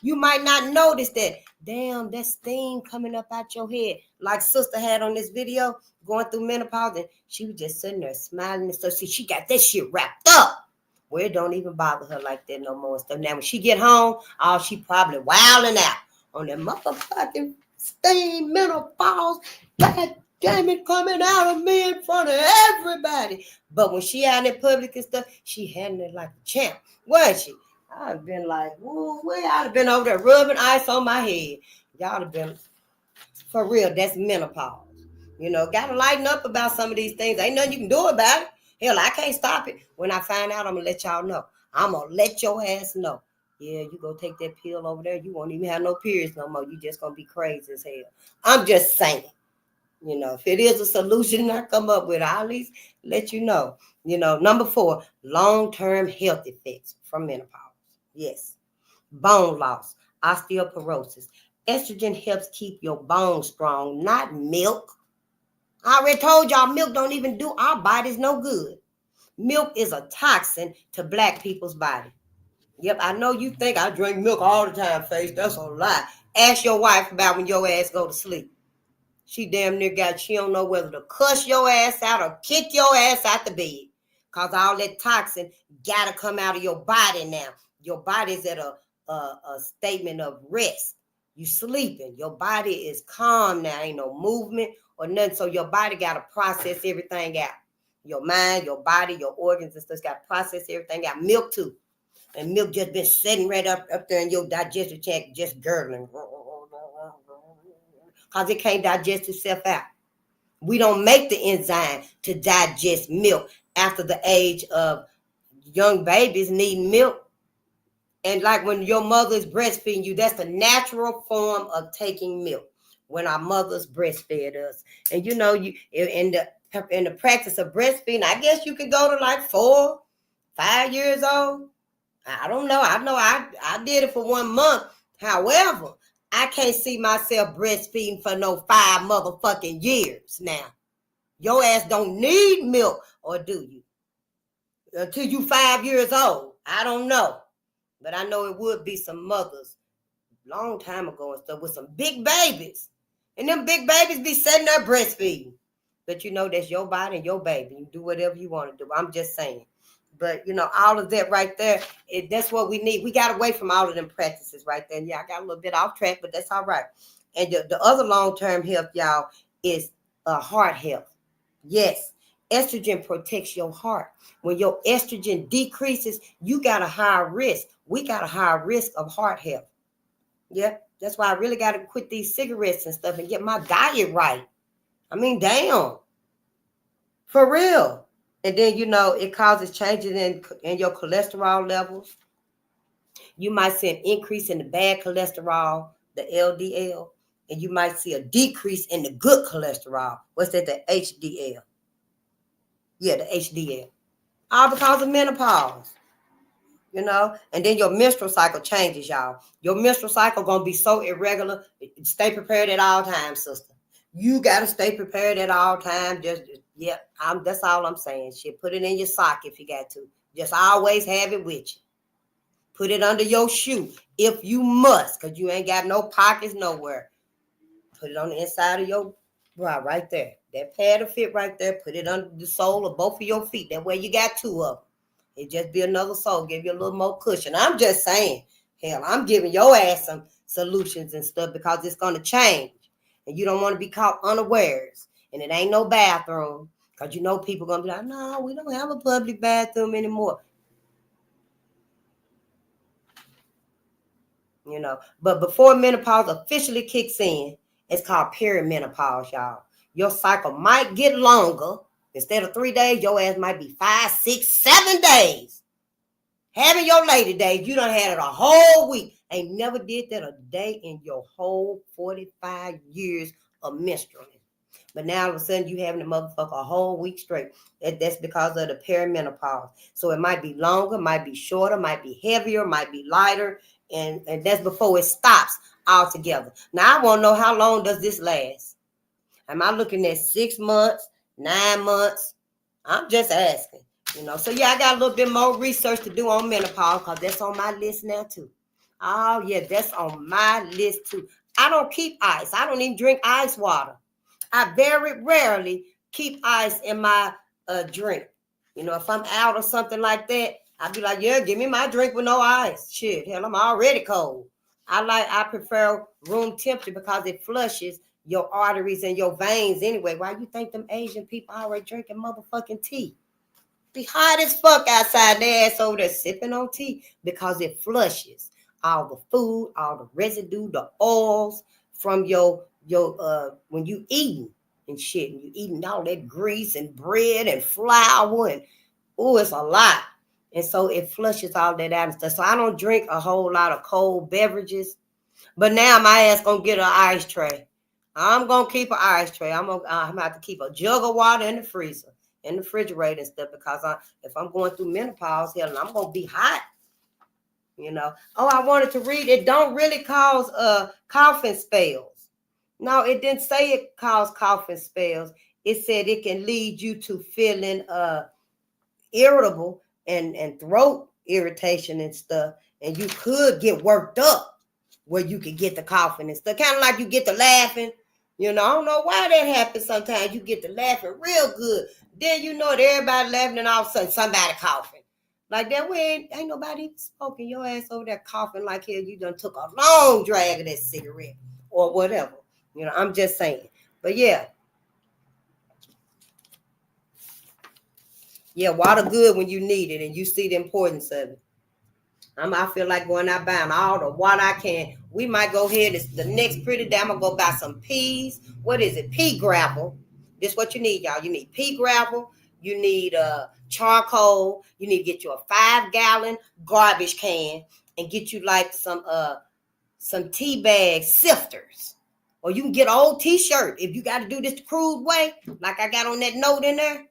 You might not notice that, damn, that steam coming up out your head. Like sister had on this video going through menopause, and she was just sitting there smiling and stuff. See, she got that shit wrapped up. Well, it don't even bother her like that no more and stuff. Now, when she get home, she probably wilding out on that motherfucking steam menopause. God damn it, coming out of me in front of everybody. But when she out in public and stuff, she handled it like a champ, wasn't she? I've been like, woo, I'd have been over there rubbing ice on my head. Y'all have been, for real, that's menopause. Gotta lighten up about some of these things. Ain't nothing you can do about it. Hell, I can't stop it. When I find out, I'm gonna let y'all know. I'm gonna let your ass know. Yeah, you go take that pill over there. You won't even have no periods no more. You just gonna be crazy as hell. I'm just saying. If it is a solution I come up with, I'll at least let you know. Number 4, long-term health effects from menopause. Yes. Bone loss, osteoporosis. Estrogen helps keep your bones strong, not milk. I already told y'all milk don't even do our bodies no good. Milk is a toxin to black people's body. Yep, I know you think I drink milk all the time, Face. That's a lie. Ask your wife about when your ass go to sleep. She damn near she don't know whether to cuss your ass out or kick your ass out the bed. Because all that toxin got to come out of your body now. Your body's at a statement of rest. You sleeping. Your body is calm now. Ain't no movement or nothing. So your body got to process everything out. Your mind, your body, your organs and stuff got to process everything out. Milk too. And milk just been sitting right up there in your digestive tract, just gurgling. Because it can't digest itself out. We don't make the enzyme to digest milk after the age of young babies needing milk. And like when your mother is breastfeeding you, that's the natural form of taking milk. When our mothers breastfed us. And in the practice of breastfeeding, I guess you could go to like 4, 5 years old. I don't know. I know I did it for 1 month. However, I can't see myself breastfeeding for no 5 motherfucking years now. Your ass don't need milk, or do you? Until you 5 years old. I don't know. But I know it would be some mothers long time ago and stuff with some big babies. And them big babies be sitting there breastfeeding. But that's your body and your baby. You do whatever you want to do. I'm just saying. But, all of that right there, that's what we need. We got away from all of them practices right there. Yeah, I got a little bit off track, but that's all right. And the other long-term health, y'all, is heart health. Yes, estrogen protects your heart. When your estrogen decreases, you got a higher risk. We got a higher risk of heart health. Yeah, that's why I really got to quit these cigarettes and stuff and get my diet right. I mean, damn. For real. And then, it causes changes in your cholesterol levels. You might see an increase in the bad cholesterol, the LDL, and you might see a decrease in the good cholesterol. What's that, the HDL? Yeah, the HDL. All because of menopause. And then your menstrual cycle changes, y'all. Your menstrual cycle going to be so irregular. Stay prepared at all times, sister. You got to stay prepared at all times. That's all I'm saying. Shit, put it in your sock if you got to. Just always have it with you. Put it under your shoe if you must, because you ain't got no pockets nowhere. Put it on the inside of your bra right there. That pad will fit right there. Put it under the sole of both of your feet. That way you got 2 of them. It just be another sole. Give you a little more cushion. I'm just saying. Hell, I'm giving your ass some solutions and stuff because it's going to change. And you don't want to be caught unawares. And it ain't no bathroom. Because you know people going to be like, no, we don't have a public bathroom anymore. You know, but before menopause officially kicks in, it's called perimenopause, y'all. Your cycle might get longer. Instead of 3 days, your ass might be 5, 6, 7 days. Having your lady days, you done had it a whole week. Ain't never did that a day in your whole 45 years of menstruating. But now all of a sudden you having the motherfucker a whole week straight. That's because of the perimenopause. So it might be longer, might be shorter, might be heavier, might be lighter. And that's before it stops altogether. Now I want to know, how long does this last? Am I looking at 6 months, 9 months? I'm just asking. You know, so yeah, I got a little bit more research to do on menopause because that's on my list now too. Oh yeah, that's on my list too. I don't keep ice. I don't even drink ice water. I very rarely keep ice in my drink. You know, if I'm out or something like that, I'll be like, yeah, give me my drink with no ice. Shit, hell, I'm already cold. I prefer room temperature because it flushes your arteries and your veins anyway. Why you think them Asian people already drinking motherfucking tea? Be hot as fuck outside, their ass over there sipping on tea because it flushes all the food, all the residue, the oils from your when you eating and shit, and you eating all that grease and bread and flour and it's a lot. And so it flushes all that out and stuff. So I don't drink a whole lot of cold beverages. But now my ass gonna get an ice tray. I'm gonna keep an ice tray. I'm gonna have to keep a jug of water in the freezer, in the refrigerator and stuff, because if I'm going through menopause, hell, I'm gonna be hot. You know. Oh, I wanted to read. It don't really cause coughing spells. No, it didn't say it caused coughing spells. It said it can lead you to feeling irritable and throat irritation and stuff, and you could get worked up where you could get the coughing and stuff. Kind of like you get the laughing. You know, I don't know why that happens sometimes. You get the laughing real good. Then you know that everybody laughing and all of a sudden somebody coughing. Like that way ain't nobody smoking. Your ass over there coughing like hell you done took a long drag of that cigarette or whatever. You know, I'm just saying. But yeah. Yeah, water good when you need it and you see the importance of it. I feel like going out buying all the water I can. We might go ahead. The next pretty day, I'm going to go buy some peas. What is it? Pea gravel. This is what you need, y'all. You need pea gravel. You need charcoal. You need to get you a 5-gallon garbage can and get you like some tea bag sifters. Or you can get an old t-shirt if you got to do this the crude way, like I got on that note in there.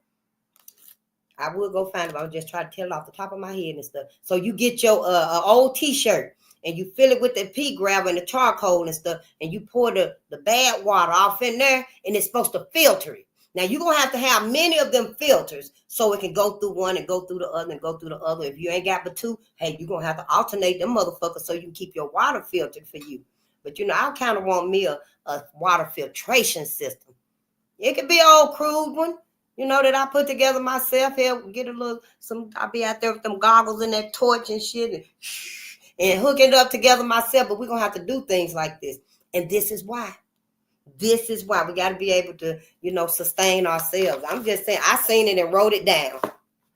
I would go find it. I was just trying to tell it off the top of my head and stuff. So you get your old t-shirt and you fill it with the pea gravel and the charcoal and stuff, and you pour the bad water off in there, and it's supposed to filter it. Now you're gonna have to have many of them filters so it can go through one and go through the other and go through the other. If you ain't got but two, hey, you're gonna have to alternate them motherfuckers so you can keep your water filtered for you. But you know, I kind of want me a water filtration system. It could be an old crude one. You know, that I put together myself here, get a little, I'll be out there with them goggles and that torch and shit and hook it up together myself, but we're going to have to do things like this. And this is why we got to be able to, you know, sustain ourselves. I'm just saying, I seen it and wrote it down,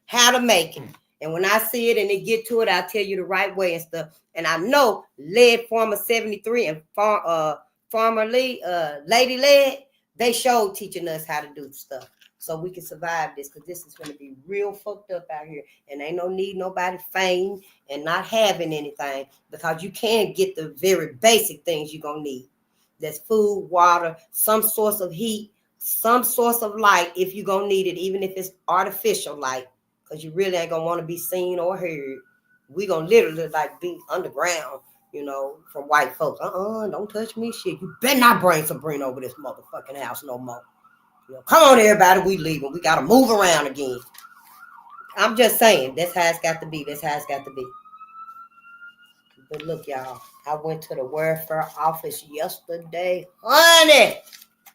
how to make it. And when I see it and they get to it, I'll tell you the right way and stuff. And I know Lead Farmer 73 and Farmer Lee, Lady Lead, they showed teaching us how to do stuff. So we can survive this, because this is going to be real fucked up out here. And ain't no need nobody fainting and not having anything, because you can get the very basic things you're going to need. That's food, water, some source of heat, some source of light if you're going to need it, even if it's artificial light, because you really ain't going to want to be seen or heard. We're going to literally like be underground, you know, from white folks. Don't touch me, shit. You better not bring Sabrina over this motherfucking house no more. You know, come on, everybody, we leaving. We got to move around again. I'm just saying, that's how it's got to be. That's how it's got to be. But look, y'all, I went to the welfare office yesterday. Honey,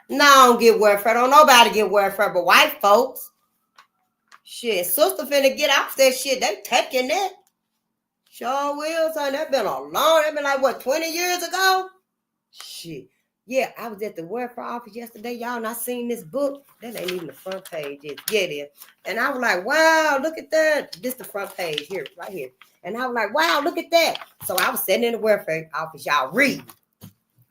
no, I don't get welfare. Don't nobody get welfare but white folks. Shit, sister finna get out that shit. They taking that. Sure will, son. That been like, what, 20 years ago? Shit. Yeah, I was at the welfare office yesterday, y'all, and I seen this book. That ain't even the front page. Yeah, it is. And I was like, wow, look at that. This the front page here, right here. And I was like, wow, look at that. So I was sitting in the welfare office, y'all reading.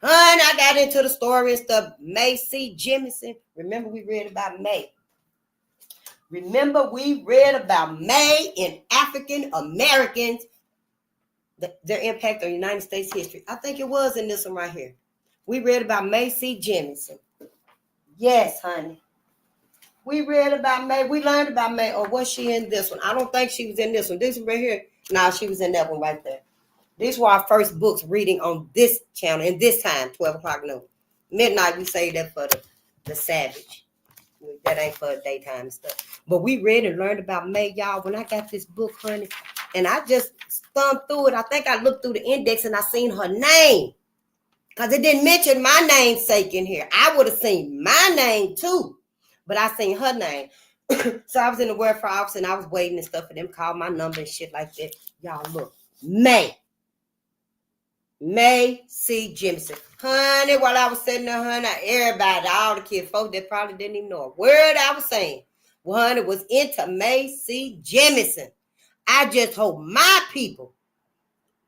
Honey, I got into the story and stuff. May C. Jemison. Remember we read about May. Remember we read about May and African Americans, their impact on United States history. I think it was in this one right here. We read about May C. Jemison. Yes, honey. We read about May. We learned about May. Or was she in this one? I don't think she was in this one. This one right here. No, she was in that one right there. These were our first books reading on this channel. And this time, 12 o'clock noon. Midnight, we say that for the savage. That ain't for daytime and stuff. But we read and learned about May, y'all. When I got this book, honey, and I just thumbed through it. I think I looked through the index and I seen her name. Because it didn't mention my namesake in here. I would have seen my name too. But I seen her name. So I was in the welfare office and I was waiting and stuff for them to call my number and shit like that. Y'all look. May C. Jemison. Honey, while I was sitting there, honey, everybody, all the kids, folks that probably didn't even know a word I was saying. Well, honey, was into May C. Jemison. I just hope my people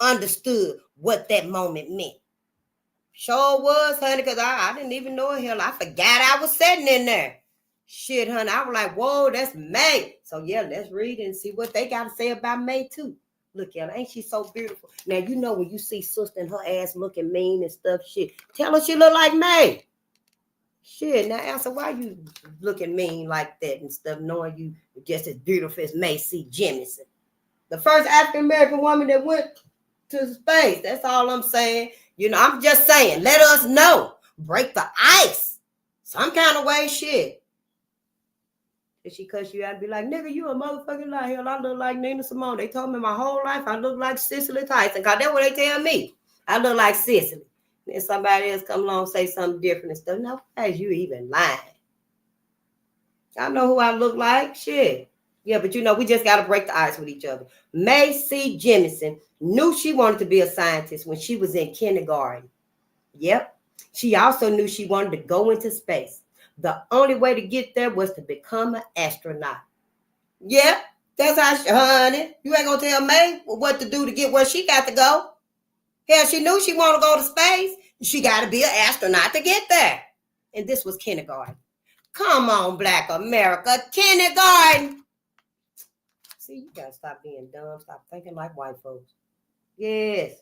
understood what that moment meant. Sure was, honey, because I didn't even know it. Hell, I forgot I was sitting in there. Shit, honey, I was like, whoa, that's May. So, yeah, let's read and see what they got to say about May, too. Look, y'all, ain't she so beautiful? Now, you know when you see sister and her ass looking mean and stuff, shit, tell her she look like May. Shit, now answer why you looking mean like that and stuff, knowing you just as beautiful as May C. Jemison. The first African-American woman that went to space. That's all I'm saying. You know, I'm just saying, let us know. Break the ice. Some kind of way, shit. If she cuss you out and be like, nigga, you a motherfucking lie. Hell, I look like Nina Simone. They told me my whole life I look like Cicely Tyson. Because that's what they tell me. I look like Cicely. Then somebody else come along and say something different and stuff. No, as you even lying. I know who I look like. Shit. Yeah, but you know, we just got to break the ice with each other. May C. Jemison knew she wanted to be a scientist when she was in kindergarten. Yep. She also knew she wanted to go into space. The only way to get there was to become an astronaut. Yep. That's how honey. You ain't going to tell May what to do to get where she got to go. Hell, she knew she wanted to go to space. She got to be an astronaut to get there. And this was kindergarten. Come on, Black America. Kindergarten. See, you got to stop being dumb. Stop thinking like white folks. Yes.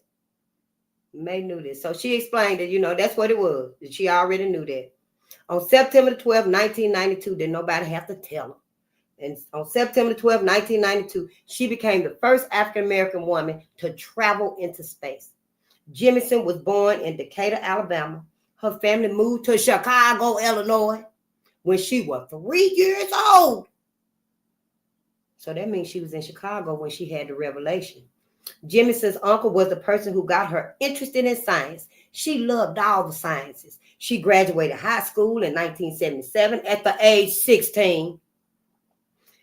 May knew this. So she explained that, you know, that's what it was. She already knew that. On September 12, 1992, didn't nobody have to tell her. And on September 12, 1992, she became the first African-American woman to travel into space. Jemison was born in Decatur, Alabama. Her family moved to Chicago, Illinois, when she was 3 years old. So that means she was in Chicago when she had the revelation. Jemison's uncle was the person who got her interested in science. She loved all the sciences. She graduated high school in 1977 at the age 16.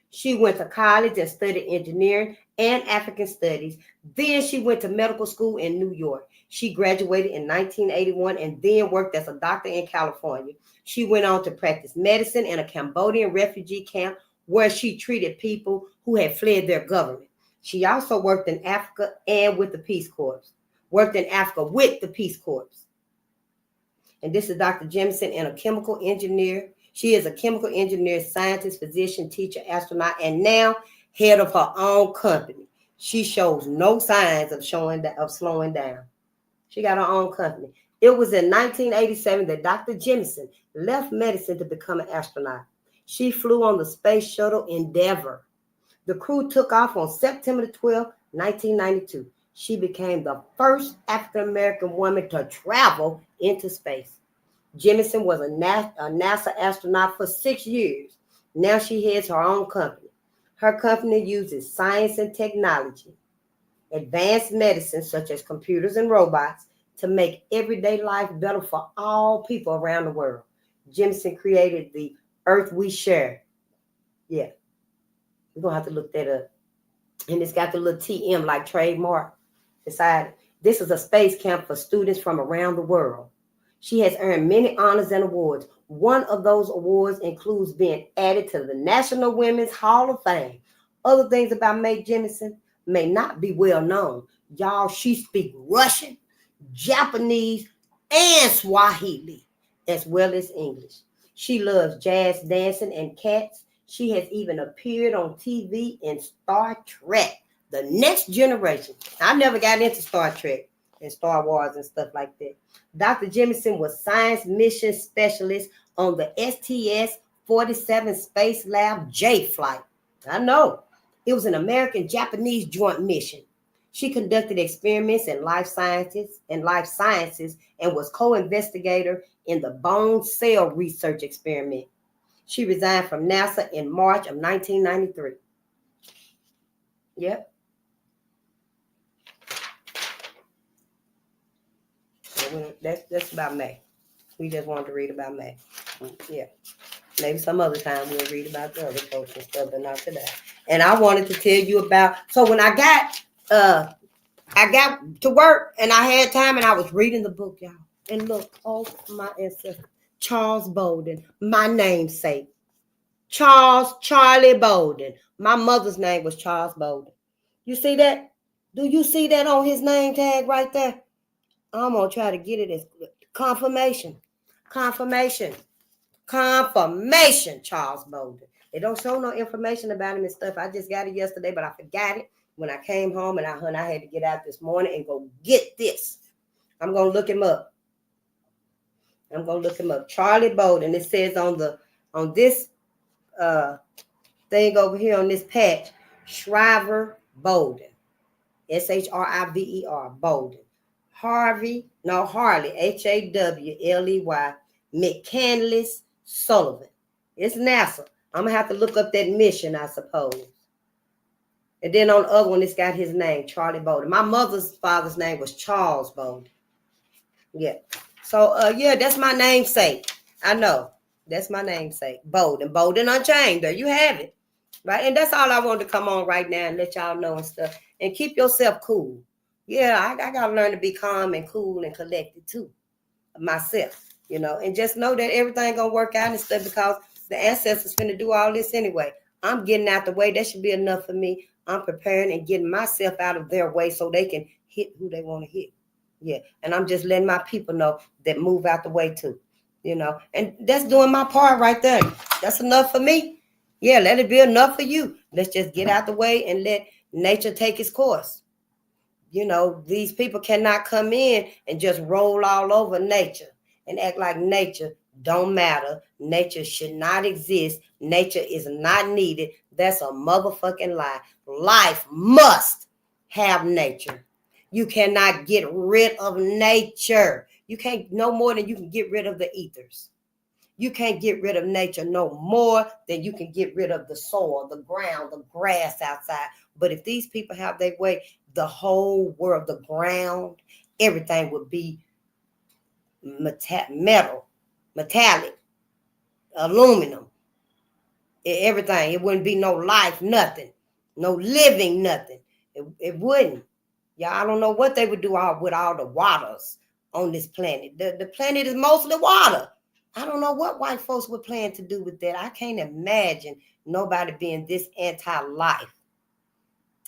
She went to college and studied engineering and African studies. Then she went to medical school in New York. She graduated in 1981 and then worked as a doctor in California. She went on to practice medicine in a Cambodian refugee camp where she treated people who had fled their government. She also worked in Africa and with the Peace Corps. Worked in Africa with the Peace Corps. And this is Dr. Jemison, and a chemical engineer. She is a chemical engineer, scientist, physician, teacher, astronaut, and now head of her own company. She shows no signs of slowing down. She got her own company. It was in 1987 that Dr. Jemison left medicine to become an astronaut. She flew on the Space Shuttle Endeavour. The crew took off on September 12, 1992. She became the first African-American woman to travel into space. Jemison was a NASA astronaut for 6 years. Now she heads her own company. Her company uses science and technology, advanced medicine such as computers and robots, to make everyday life better for all people around the world. Jemison created the Earth We Share. Yeah. We're going to have to look that up. And it's got the little TM like trademark beside it. This is a space camp for students from around the world. She has earned many honors and awards. One of those awards includes being added to the National Women's Hall of Fame. Other things about Mae Jemison may not be well known. Y'all, she speaks Russian, Japanese, and Swahili, as well as English. She loves jazz dancing and cats. She has even appeared on TV in Star Trek, The Next Generation. I never got into Star Trek and Star Wars and stuff like that. Dr. Jemison was science mission specialist on the STS-47 Space Lab J flight. I know. It was an American-Japanese joint mission. She conducted experiments in life sciences and was co-investigator in the bone cell research experiment. She resigned from NASA in March of 1993. Yep. So that's about May. We just wanted to read about May. Yeah. Maybe some other time we'll read about the other folks and stuff, but not today. And I wanted to tell you about, so when I got to work and I had time and I was reading the book, y'all. And look, oh my ancestor, Charles Bolden, my namesake. Charlie Bolden. My mother's name was Charles Bolden. You see that? Do you see that on his name tag right there? I'm going to try to get it as confirmation. Confirmation, Charles Bolden. They don't show no information about him and stuff. I just got it yesterday, but I forgot it when I came home, and I had to get out this morning and go get this. I'm going to look him up. Charlie Bolden. It says on this thing over here on this patch, Shriver Bolden. Shriver, Bolden. Harley, Hawley, McCandless Sullivan. It's NASA. I'm going to have to look up that mission, I suppose. And then on the other one, it's got his name, Charlie Bolden. My mother's father's name was Charles Bolden. Yeah. So, yeah, that's my namesake. I know. That's my namesake. Bolden Unchained. There you have it. Right? And that's all I wanted to come on right now and let y'all know and stuff. And keep yourself cool. Yeah, I got to learn to be calm and cool and collected too. Myself, you know. And just know that everything going to work out and stuff because the ancestors finna do all this anyway. I'm getting out the way. That should be enough for me. I'm preparing and getting myself out of their way so they can hit who they want to hit. Yeah. And I'm just letting my people know that move out the way too. You know, and that's doing my part right there. That's enough for me. Yeah, let it be enough for you. Let's just get out the way and let nature take its course. You know, these people cannot come in and just roll all over nature and act like nature don't matter. Nature should not exist. Nature is not needed. That's a motherfucking lie. Life must have nature. You cannot get rid of nature. You can't no more than you can get rid of the ethers. You can't get rid of nature no more than you can get rid of the soil, the ground, the grass outside. But if these people have their way, the whole world, the ground, everything would be metal, metallic, aluminum, everything. It wouldn't be no life, nothing, no living, nothing. It wouldn't. Yeah, I don't know what they would do with all the waters on this planet. The planet is mostly water. I don't know what white folks would plan to do with that. I can't imagine nobody being this anti-life.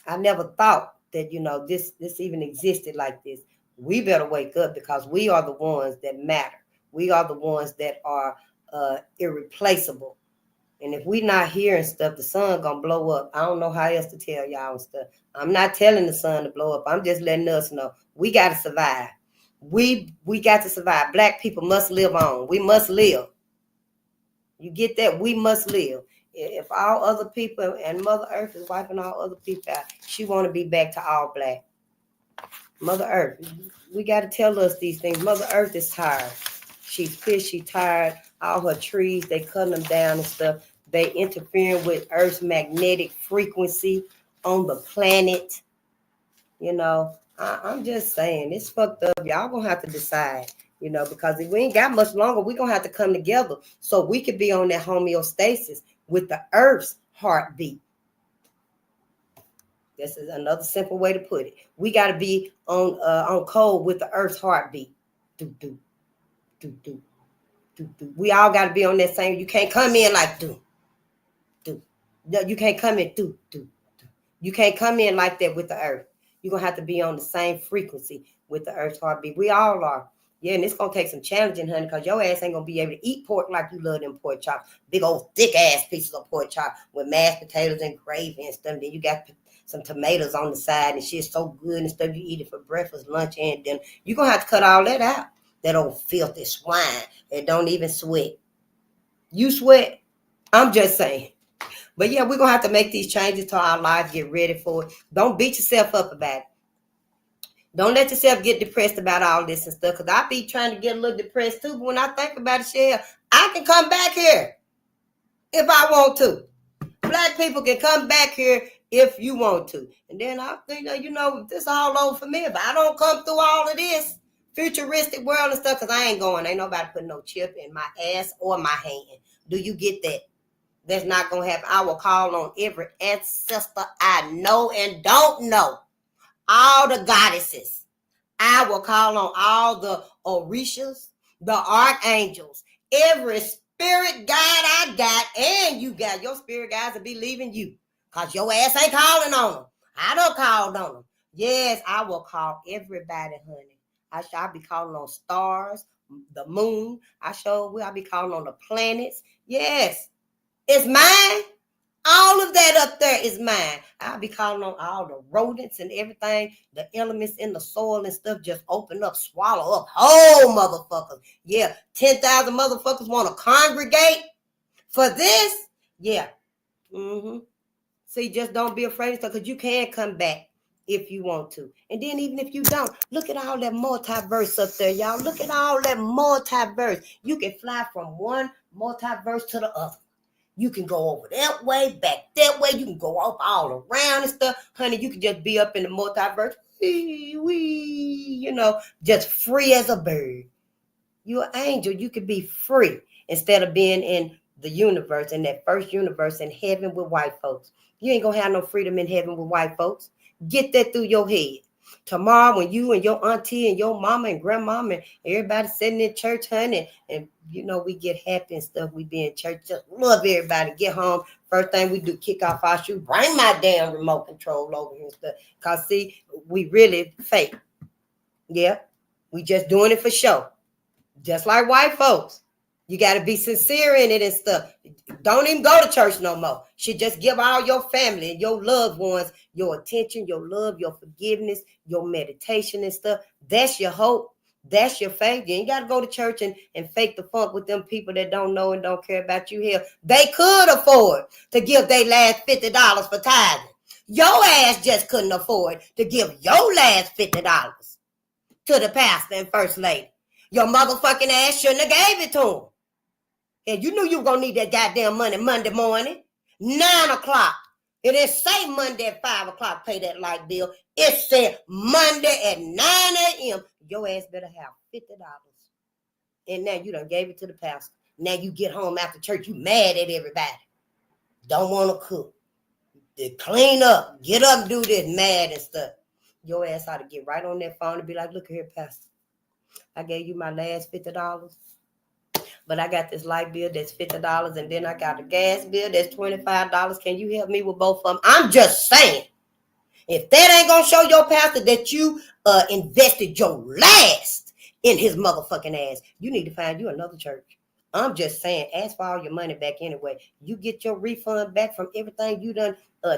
I never thought that, you know, this even existed like this. We better wake up because we are the ones that matter. We are the ones that are irreplaceable. And if we not here and stuff, the sun gonna blow up. I don't know how else to tell y'all and stuff. I'm not telling the sun to blow up. I'm just letting us know we got to survive. We got to survive. Black people must live on. We must live. You get that? We must live. If all other people and Mother Earth is wiping all other people out, she want to be back to all black. Mother Earth, we got to tell us these things. Mother Earth is tired. She's pissed. She's tired. All her trees, they cutting them down and stuff. They interfering with Earth's magnetic frequency on the planet. You know, I'm just saying, it's fucked up. Y'all gonna have to decide, you know, because if we ain't got much longer, we're gonna have to come together so we could be on that homeostasis with the Earth's heartbeat. This is another simple way to put it. We got to be on code with the Earth's heartbeat. Do, do. do. We all got to be on that same. You can't come in like do. No, you can't come in do. You can't come in like that with the earth. You're going to have to be on the same frequency with the earth's heartbeat. We all are. Yeah, and it's going to take some challenging, honey, because your ass ain't going to be able to eat pork like you love them pork chops. Big old thick ass pieces of pork chop with mashed potatoes and gravy and stuff. Then you got some tomatoes on the side and shit's so good and stuff. You eat it for breakfast, lunch, and dinner. You're going to have to cut all that out. That old filthy swine that don't even sweat. You sweat? I'm just saying. But yeah, we're going to have to make these changes to our lives, get ready for it. Don't beat yourself up about it. Don't let yourself get depressed about all this and stuff, because I be trying to get a little depressed too. But when I think about it, shit, I can come back here if I want to. Black people can come back here if you want to. And then I think, this all over for me. If I don't come through all of this futuristic world and stuff, because I ain't going. Ain't nobody putting no chip in my ass or my hand. Do you get that? That's not going to happen. I will call on every ancestor I know and don't know. All the goddesses. I will call on all the Orishas, the archangels, every spirit guide I got, and you got. Your spirit guides will be leaving you because your ass ain't calling on them. I don't call on them. Yes, I will call everybody, honey. I'll be calling on stars, the moon. I'll be calling on the planets. Yes, it's mine. All of that up there is mine. I'll be calling on all the rodents and everything, the elements in the soil and stuff just open up, swallow up whole motherfuckers. Yeah, 10,000 motherfuckers want to congregate for this? Yeah. See, just don't be afraid of stuff, because you can come back if you want to. And then even if you don't, look at all that multiverse up there, y'all. Look at all that multiverse. You can fly from one multiverse to the other. You can go over that way, back that way. You can go up all around and stuff. Honey, you can just be up in the multiverse. Just free as a bird. You're an angel. You could be free instead of being in the universe, in that first universe in heaven with white folks. You ain't going to have no freedom in heaven with white folks. Get that through your head. Tomorrow, when you and your auntie and your mama and grandmama and everybody sitting in church, honey, and we get happy and stuff. We be in church, just love everybody. Get home. First thing we do, kick off our shoes, bring my damn remote control over here and stuff. Because, see, we really fake. Yeah, we just doing it for show. Just like white folks. You got to be sincere in it and stuff. Don't even go to church no more. Should just give all your family and your loved ones your attention, your love, your forgiveness, your meditation and stuff. That's your hope. That's your faith. You ain't got to go to church and fake the funk with them people that don't know and don't care about you here. They could afford to give their last $50 for tithing. Your ass just couldn't afford to give your last $50 to the pastor and first lady. Your motherfucking ass shouldn't have gave it to them. And you knew you were going to need that goddamn money Monday morning, 9 o'clock. It didn't say Monday at 5 o'clock, pay that light bill. It said Monday at 9 a.m. Your ass better have $50. And now you done gave it to the pastor. Now you get home after church, you mad at everybody. Don't want to cook. They clean up, get up and do this, mad and stuff. Your ass ought to get right on that phone and be like, look here, pastor. I gave you my last $50. But I got this light bill that's $50, and then I got a gas bill that's $25. Can you help me with both of them? I'm just saying, if that ain't gonna show your pastor that you invested your last in his motherfucking ass, you need to find you another church. I'm just saying, ask for all your money back anyway. You get your refund back from everything you done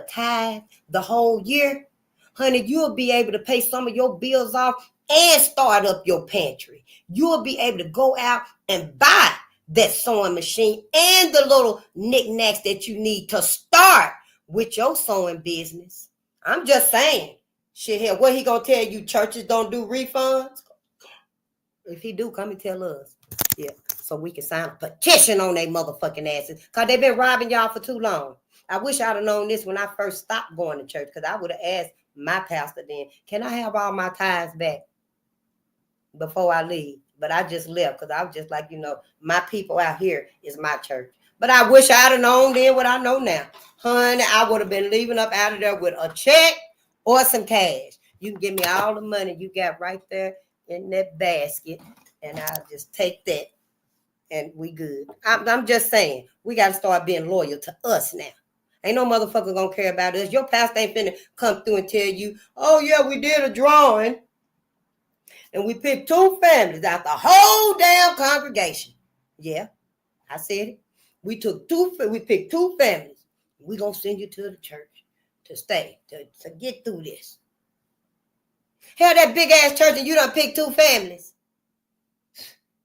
tithe the whole year, honey, you'll be able to pay some of your bills off and start up your pantry. You'll be able to go out and buy that sewing machine and the little knickknacks that you need to start with your sewing business. I'm just saying. Shit, here, what he gonna tell you? Churches don't do refunds? If he do, come and tell us. Yeah, so we can sign a petition on their motherfucking asses, because they've been robbing y'all for too long. I wish I'd have known this when I first stopped going to church, because I would have asked my pastor then, can I have all my tithes back before I leave? But I just left, because I was just like, my people out here is my church. But I wish I'd have known then what I know now. Honey, I would have been leaving up out of there with a check or some cash. You can give me all the money you got right there in that basket. and I'll just take that, and we good. I'm just saying, we got to start being loyal to us now. Ain't no motherfucker gonna care about us. Your pastor ain't finna come through and tell you, oh yeah, we did a drawing, and we picked 2 families out the whole damn congregation. Yeah, I said it. We picked 2 families. We gonna send you to the church to stay, to get through this. Hell, that big ass church and you done picked 2 families.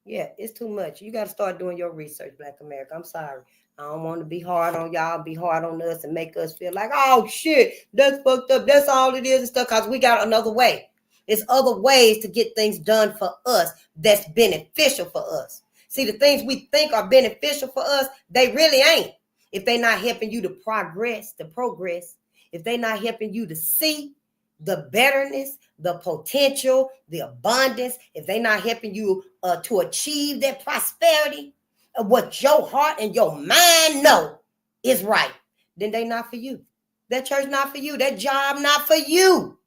Yeah, it's too much. You got to start doing your research, Black America. I'm sorry. I don't want to be hard on y'all, be hard on us, and make us feel like, oh shit, that's fucked up. That's all it is and stuff, because we got another way. There's other ways to get things done for us that's beneficial for us. See, the things we think are beneficial for us, they really ain't. If they're not helping you to progress, if they're not helping you to see the betterness, the potential, the abundance, if they're not helping you to achieve that prosperity of what your heart and your mind know is right, then they not for you. That church not for you. That job not for you.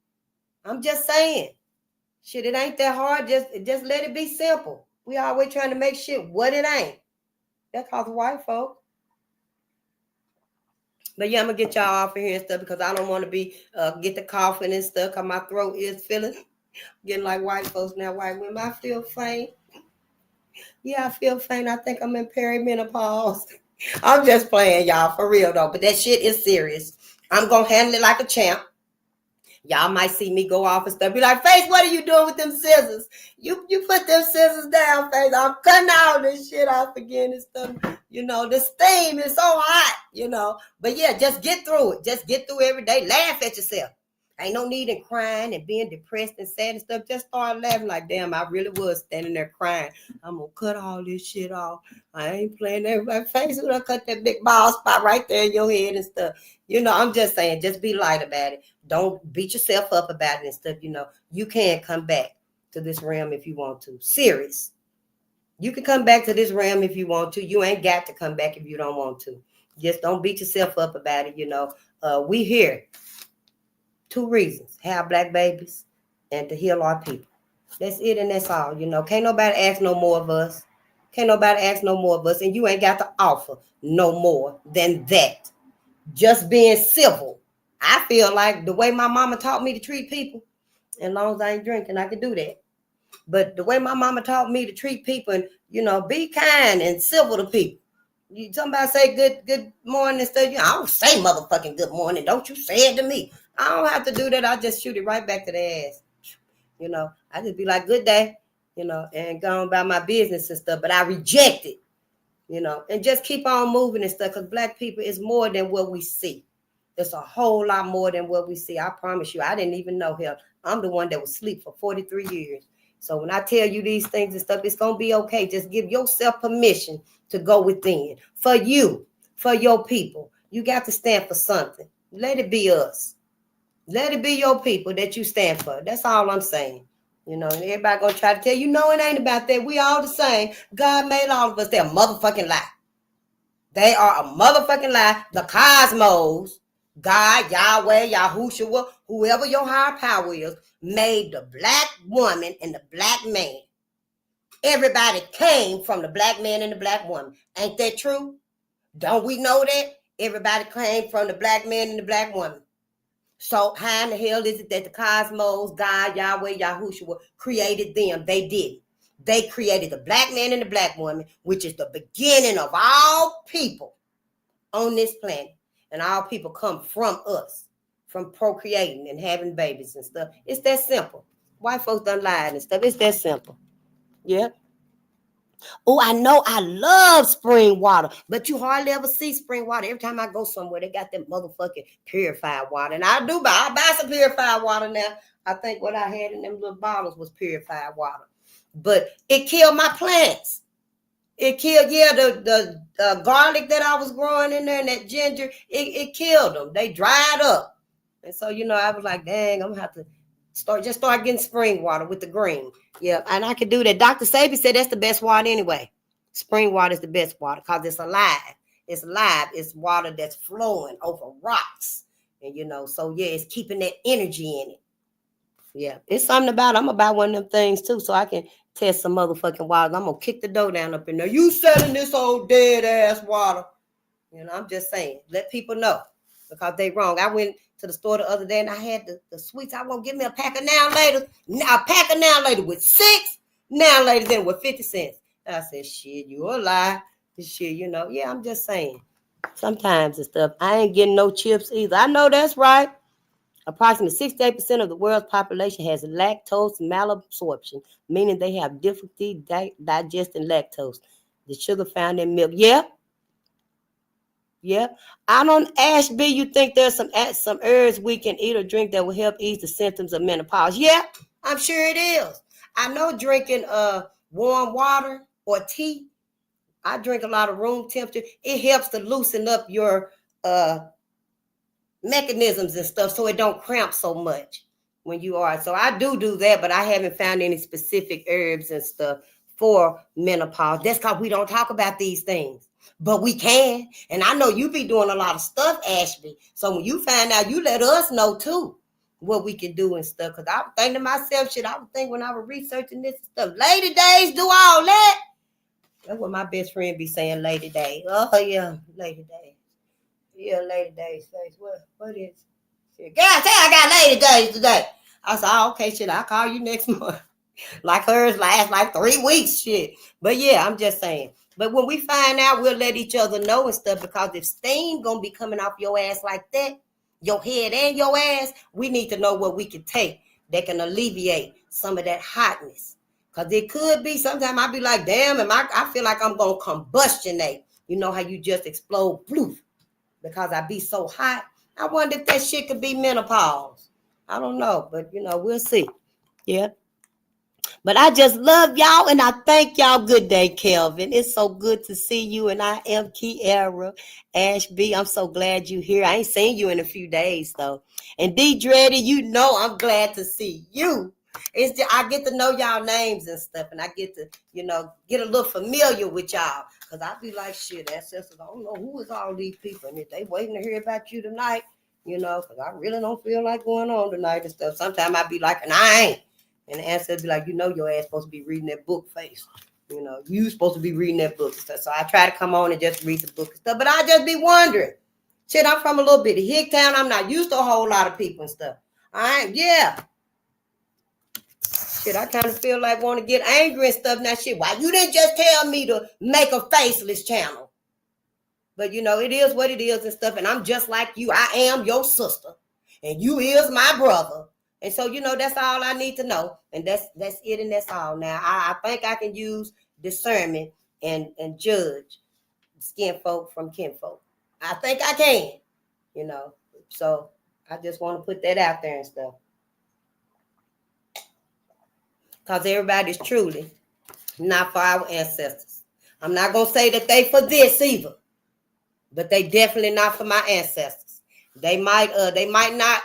I'm just saying. Shit, it ain't that hard. Just let it be simple. We always trying to make shit what it ain't. That's cause white folk. But yeah, I'm gonna get y'all off of here and stuff because I don't want to be get the coughing and stuff because my throat is feeling getting like white folks now. White women, I feel faint. Yeah, I feel faint. I think I'm in perimenopause. I'm just playing, y'all, for real though. But that shit is serious. I'm gonna handle it like a champ. Y'all might see me go off and stuff. Be like, Face, what are you doing with them scissors? You put them scissors down, Face. I'm cutting all this shit off again and stuff. You know, the steam is so hot, you know. But yeah, just get through it. Just get through every day. Laugh at yourself. Ain't no need in crying and being depressed and sad and stuff. Just start laughing like, damn, I really was standing there crying. I'm going to cut all this shit off. I ain't playing everybody's face. We're going to cut that big bald spot right there in your head and stuff. You know, I'm just saying, just be light about it. Don't beat yourself up about it and stuff. You know, you can come back to this realm if you want to. Serious. You can come back to this realm if you want to. You ain't got to come back if you don't want to. Just don't beat yourself up about it. You know, we here. 2 reasons: have black babies and to heal our people. That's it and that's all. You know, can't nobody ask no more of us. Can't nobody ask no more of us. And you ain't got to offer no more than that. Just being civil. I feel like the way my mama taught me to treat people, as long as I ain't drinking, I can do that. But the way my mama taught me to treat people and, you know, be kind and civil to people. Somebody say good morning and stuff. I don't say motherfucking good morning. Don't you say it to me. I don't have to do that. I just shoot it right back to the ass. You know, I just be like, good day, you know, and go on about my business and stuff. But I reject it, you know, and just keep on moving and stuff because black people is more than what we see. It's a whole lot more than what we see. I promise you, I didn't even know hell. I'm the one that was asleep for 43 years. So when I tell you these things and stuff, it's going to be okay. Just give yourself permission to go within. For you, for your people. You got to stand for something. Let it be us. Let it be your people that you stand for. That's all I'm saying. You know, and everybody going to try to tell you, no, it ain't about that. We all the same. God made all of us. They're a motherfucking lie. They are a motherfucking lie. The cosmos, God, Yahweh, Yahushua, whoever your higher power is, made the black woman and the black man. Everybody came from the black man and the black woman. Ain't that true? Don't we know that? Everybody came from the black man and the black woman. So how in the hell is it that the cosmos, God, Yahweh, Yahushua created them? They did. They created the black man and the black woman, which is the beginning of all people on this planet. And all people come from us, from procreating and having babies and stuff. It's that simple. White folks done lied and stuff. It's that simple. Yeah. Oh, I know I love spring water, but you hardly ever see spring water. Every time I go somewhere, they got that motherfucking purified water. And I buy some purified water now. I think what I had in them little bottles was purified water. But it killed my plants. It killed, the garlic that I was growing in there and that ginger, it killed them. They dried up. And so, you know, I was like, dang, I'm going to have to start getting spring water with the green. Yeah, and I could do that. Dr. Sabi said that's the best water anyway. Spring water is the best water because it's alive. It's alive. It's water that's flowing over rocks. And, you know, so, yeah, it's keeping that energy in it. Yeah, it's something about it. I'm going to buy one of them things, too, so I can test some motherfucking water. I'm gonna kick the door down up in there. You selling this old dead ass water? You know, I'm just saying, let people know because they wrong. I went to the store the other day and I had the sweets. I won't give me a pack of now later. A pack of now later with 6 now later then with 50 cents. I said, shit, you a lie. Shit, you know. Yeah, I'm just saying. Sometimes and stuff. I ain't getting no chips either. I know that's right. Approximately 68% of the world's population has lactose malabsorption, meaning they have difficulty digesting lactose, the sugar found in milk. Yeah. I don't, Ashby, you think there's some herbs we can eat or drink that will help ease the symptoms of menopause? Yeah, I'm sure it is. I know drinking warm water or tea. I drink a lot of room temperature. It helps to loosen up your mechanisms and stuff so it don't cramp so much when you are. So I do that, but I haven't found any specific herbs and stuff for menopause. That's because we don't talk about these things, but we can. And I know you be doing a lot of stuff, Ashby. So when you find out, you let us know too what we can do and stuff. Because I was thinking to myself, shit, I was thinking when I was researching this and stuff, lady days do all that. That's what my best friend be saying, lady days. Oh yeah, lady days. Yeah, lady days face. What is it? God, say I got lady days today. I said, oh, okay, shit, I'll call you next month. Like hers last like 3 weeks, shit. But yeah, I'm just saying. But when we find out, we'll let each other know and stuff, because if steam gonna be coming off your ass like that, your head and your ass, we need to know what we can take that can alleviate some of that hotness. Because it could be, sometimes I be like, damn, I feel like I'm gonna combustionate. You know how you just explode, bloof, because I be so hot. I wonder if that shit could be menopause. I don't know, but you know, we'll see. Yeah. But I just love y'all and I thank y'all. Good day, Kelvin. It's so good to see you. And I am Kiara Ashby. I'm so glad you're here. I ain't seen you in a few days though. And D Dreddy, you know I'm glad to see you. It's just, I get to know y'all names and stuff, and I get to, you know, get a little familiar with y'all. Cause I be like, shit, ancestors, I don't know who is all these people. And if they waiting to hear about you tonight, you know, cause I really don't feel like going on tonight and stuff. Sometimes I be like, and I ain't. And the ancestors be like, you know, your ass supposed to be reading that book face. You know, you supposed to be reading that book and stuff. So I try to come on and just read the book and stuff. But I just be wondering. Shit, I'm from a little bit of hick town. I'm not used to a whole lot of people and stuff. Yeah. Shit, I kind of feel like want to get angry and stuff now. Shit, why you didn't just tell me to make a faceless channel? But you know, it is what it is and stuff. And I'm just like you. I am your sister. And you is my brother. And so, you know, that's all I need to know. And that's it and that's all. Now, I think I can use discernment and judge skin folk from kinfolk. I think I can, you know. So I just want to put that out there and stuff. Because everybody's truly not for our ancestors. I'm not going to say that they for this either. But they definitely not for my ancestors. They might not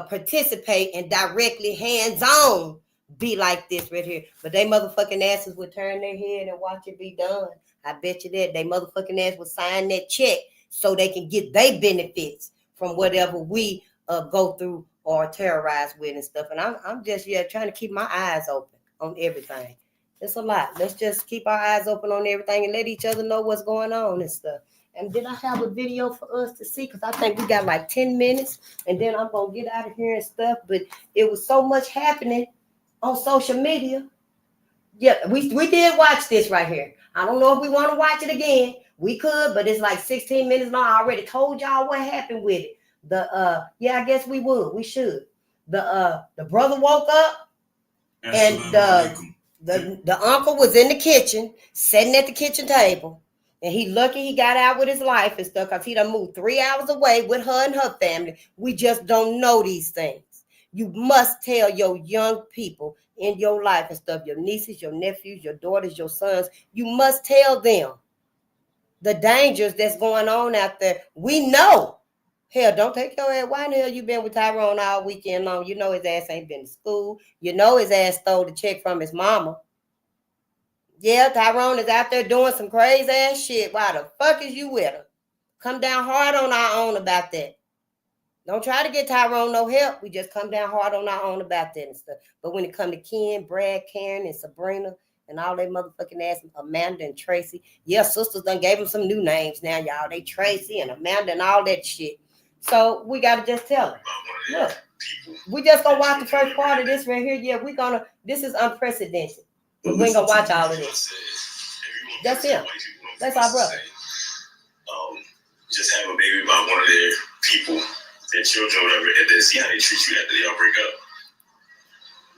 participate and directly hands-on be like this right here. But they motherfucking asses would turn their head and watch it be done. I bet you that. They motherfucking ass would sign that check so they can get their benefits from whatever we go through or terrorize with and stuff. And I'm just trying to keep my eyes open on everything. It's a lot. Let's just keep our eyes open on everything and let each other know what's going on and stuff. And did I have a video for us to see? Because I think we got like 10 minutes. And then I'm going to get out of here and stuff. But it was so much happening on social media. Yeah, we did watch this right here. I don't know if we want to watch it again. We could, but it's like 16 minutes long. I already told y'all what happened with it. I guess we would. We should. The brother woke up and the uncle was in the kitchen, sitting at the kitchen table. And he lucky he got out with his life and stuff because he done moved 3 hours away with her and her family. We just don't know these things. You must tell your young people in your life and stuff, your nieces, your nephews, your daughters, your sons. You must tell them the dangers that's going on out there. We know. Hell, don't take your ass. Why in the hell you been with Tyrone all weekend long? You know his ass ain't been to school. You know his ass stole the check from his mama. Yeah, Tyrone is out there doing some crazy ass shit. Why the fuck is you with her? Come down hard on our own about that. Don't try to get Tyrone no help. We just come down hard on our own about that and stuff. But when it come to Ken, Brad, Karen, and Sabrina and all they motherfucking ass, Amanda and Tracy. Yeah, sisters done gave them some new names now, y'all. They Tracy and Amanda and all that shit. So we gotta just tell them, look, we just gonna watch the first part of this right here. Yeah, this is unprecedented. But we ain't gonna watch all of this. That's him. That's our brother. Just have a baby by one of their people, their children, whatever, and then see how they treat you after they all break up.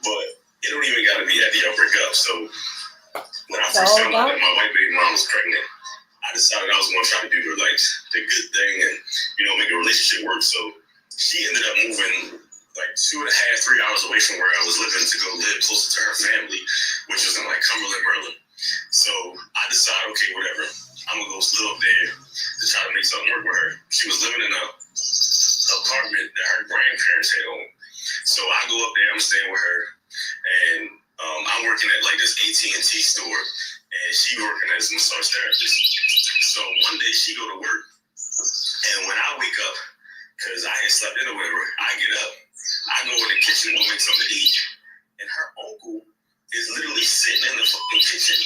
But it don't even gotta be after y'all break up. So when I first found out that my white baby mom was pregnant, I decided I was gonna try to do the good thing and make a relationship work. So she ended up moving like 2.5, 3 hours away from where I was living to go live closer to her family, which was in like Cumberland, Maryland. So I decided, okay, whatever, I'm gonna go live up there to try to make something work with her. She was living in a apartment that her grandparents had owned. So I go up there, I'm staying with her, and I'm working at like this AT&T store, and she working as a massage therapist. So one day she go to work, and when I wake up, because I had slept in or whatever, I get up, I go in the kitchen to make something to eat, and her uncle is literally sitting in the fucking kitchen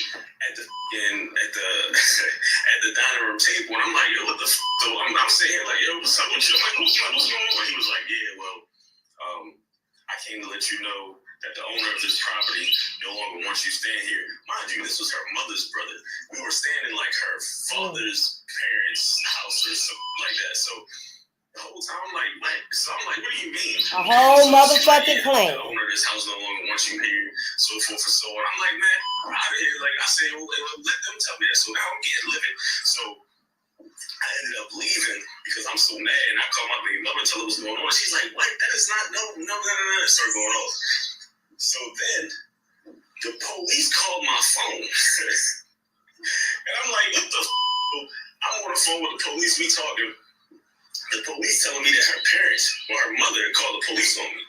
at the at the dining room table, and I'm like, yo, what the fuck? So I'm sitting here like, yo, what's up with you? I'm like, what's going on? He was like, yeah, well, I came to let you know that the owner of this property no longer wants you staying here. Mind you, this was her mother's brother. We were staying in like her father's parents' house or something like that. So the whole time I'm like, what? So I'm like, what do you mean? A whole motherfucking plan. The owner of this house no longer wants you here, so forth and so on. I'm like, man, I'm out of here. Like I said, well, let them tell me that. So now I'm getting living. So I ended up leaving because I'm so mad, and I called my baby mother and tell her what's going on. She's like, what? That is not, no. Started going off. So then the police called my phone. And I'm like, what the f? I'm on the phone with the police, we talking. The police telling me that her parents or her mother called the police on me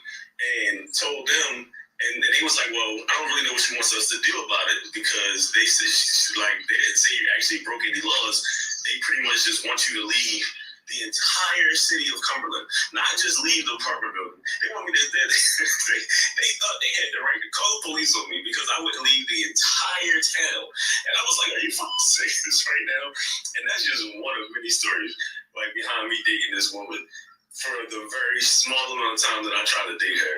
and told them, and they was like, well, I don't really know what she wants us to do about it, because they said, they didn't say you actually broke any laws. They pretty much just want you to leave the entire city of Cumberland, not just leave the apartment building. They want me to, they thought they had the right to call the police on me because I wouldn't leave the entire town. And I was like, are you fucking serious right now? And that's just one of many stories like behind me dating this woman for the very small amount of time that I tried to date her.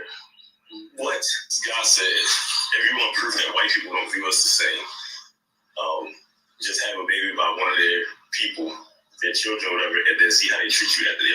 What God says, if you want proof that white people don't view us the same, just have a baby by one of their people, their children, whatever, and then see how they treat you after they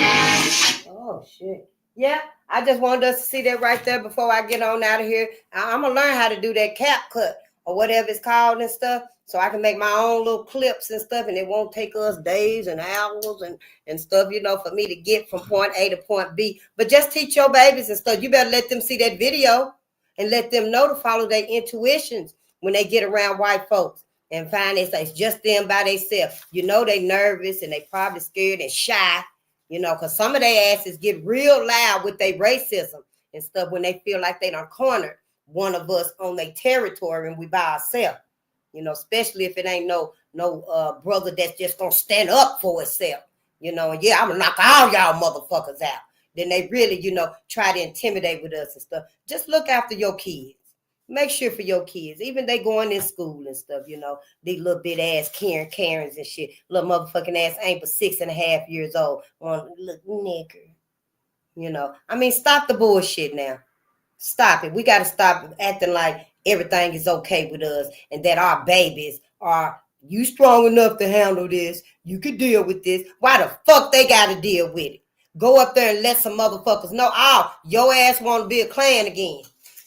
are. Oh shit. Yeah, I just wanted us to see that right there before I get on out of here. I'm gonna learn how to do that cap cut or whatever it's called and stuff, so I can make my own little clips and stuff, and it won't take us days and hours and stuff, for me to get from point A to point B. But just teach your babies and stuff. You better let them see that video and let them know to follow their intuitions when they get around white folks and find it's just them by themselves. They nervous and they probably scared and shy, because some of their asses get real loud with their racism and stuff when they feel like they done cornered one of us on their territory and we by ourselves. Especially if it ain't no brother that's just gonna stand up for itself. And yeah, I'm gonna knock all y'all motherfuckers out. Then they really, try to intimidate with us and stuff. Just look after your kids. Make sure for your kids, even they going in school and stuff, these little bit ass Karens and shit. Little motherfucking ass ain't but 6.5 years old. One little nigger. Stop the bullshit now. Stop it. We got to stop acting like everything is okay with us and that our babies are, you strong enough to handle this. You can deal with this. Why the fuck they got to deal with it? Go up there and let some motherfuckers know, your ass want to be a clan again.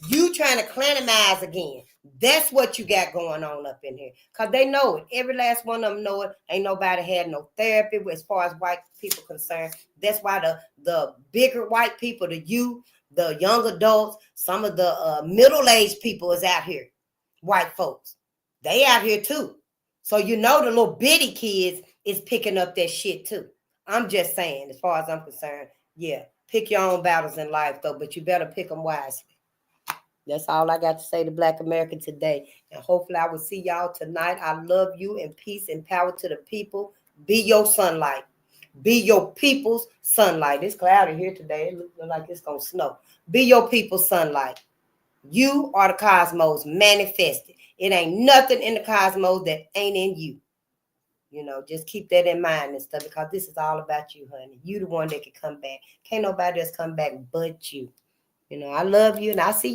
You trying to clanize again. That's what you got going on up in here. Because they know it. Every last one of them know it. Ain't nobody had no therapy as far as white people concerned. That's why the bigger white people, the youth, the young adults, some of the middle-aged people is out here. White folks. They out here too. So the little bitty kids is picking up that shit too. I'm just saying, as far as I'm concerned, yeah, pick your own battles in life though, but you better pick them wisely. That's all I got to say to Black America today. And hopefully I will see y'all tonight. I love you, and peace and power to the people. Be your sunlight. Be your people's sunlight. It's cloudy here today. It looks like it's going to snow. Be your people's sunlight. You are the cosmos manifested. It ain't nothing in the cosmos that ain't in you. You know, just keep that in mind and stuff, because this is all about you, honey. You the one that can come back. Can't nobody else come back but you. You know, I love you, and I'll see you.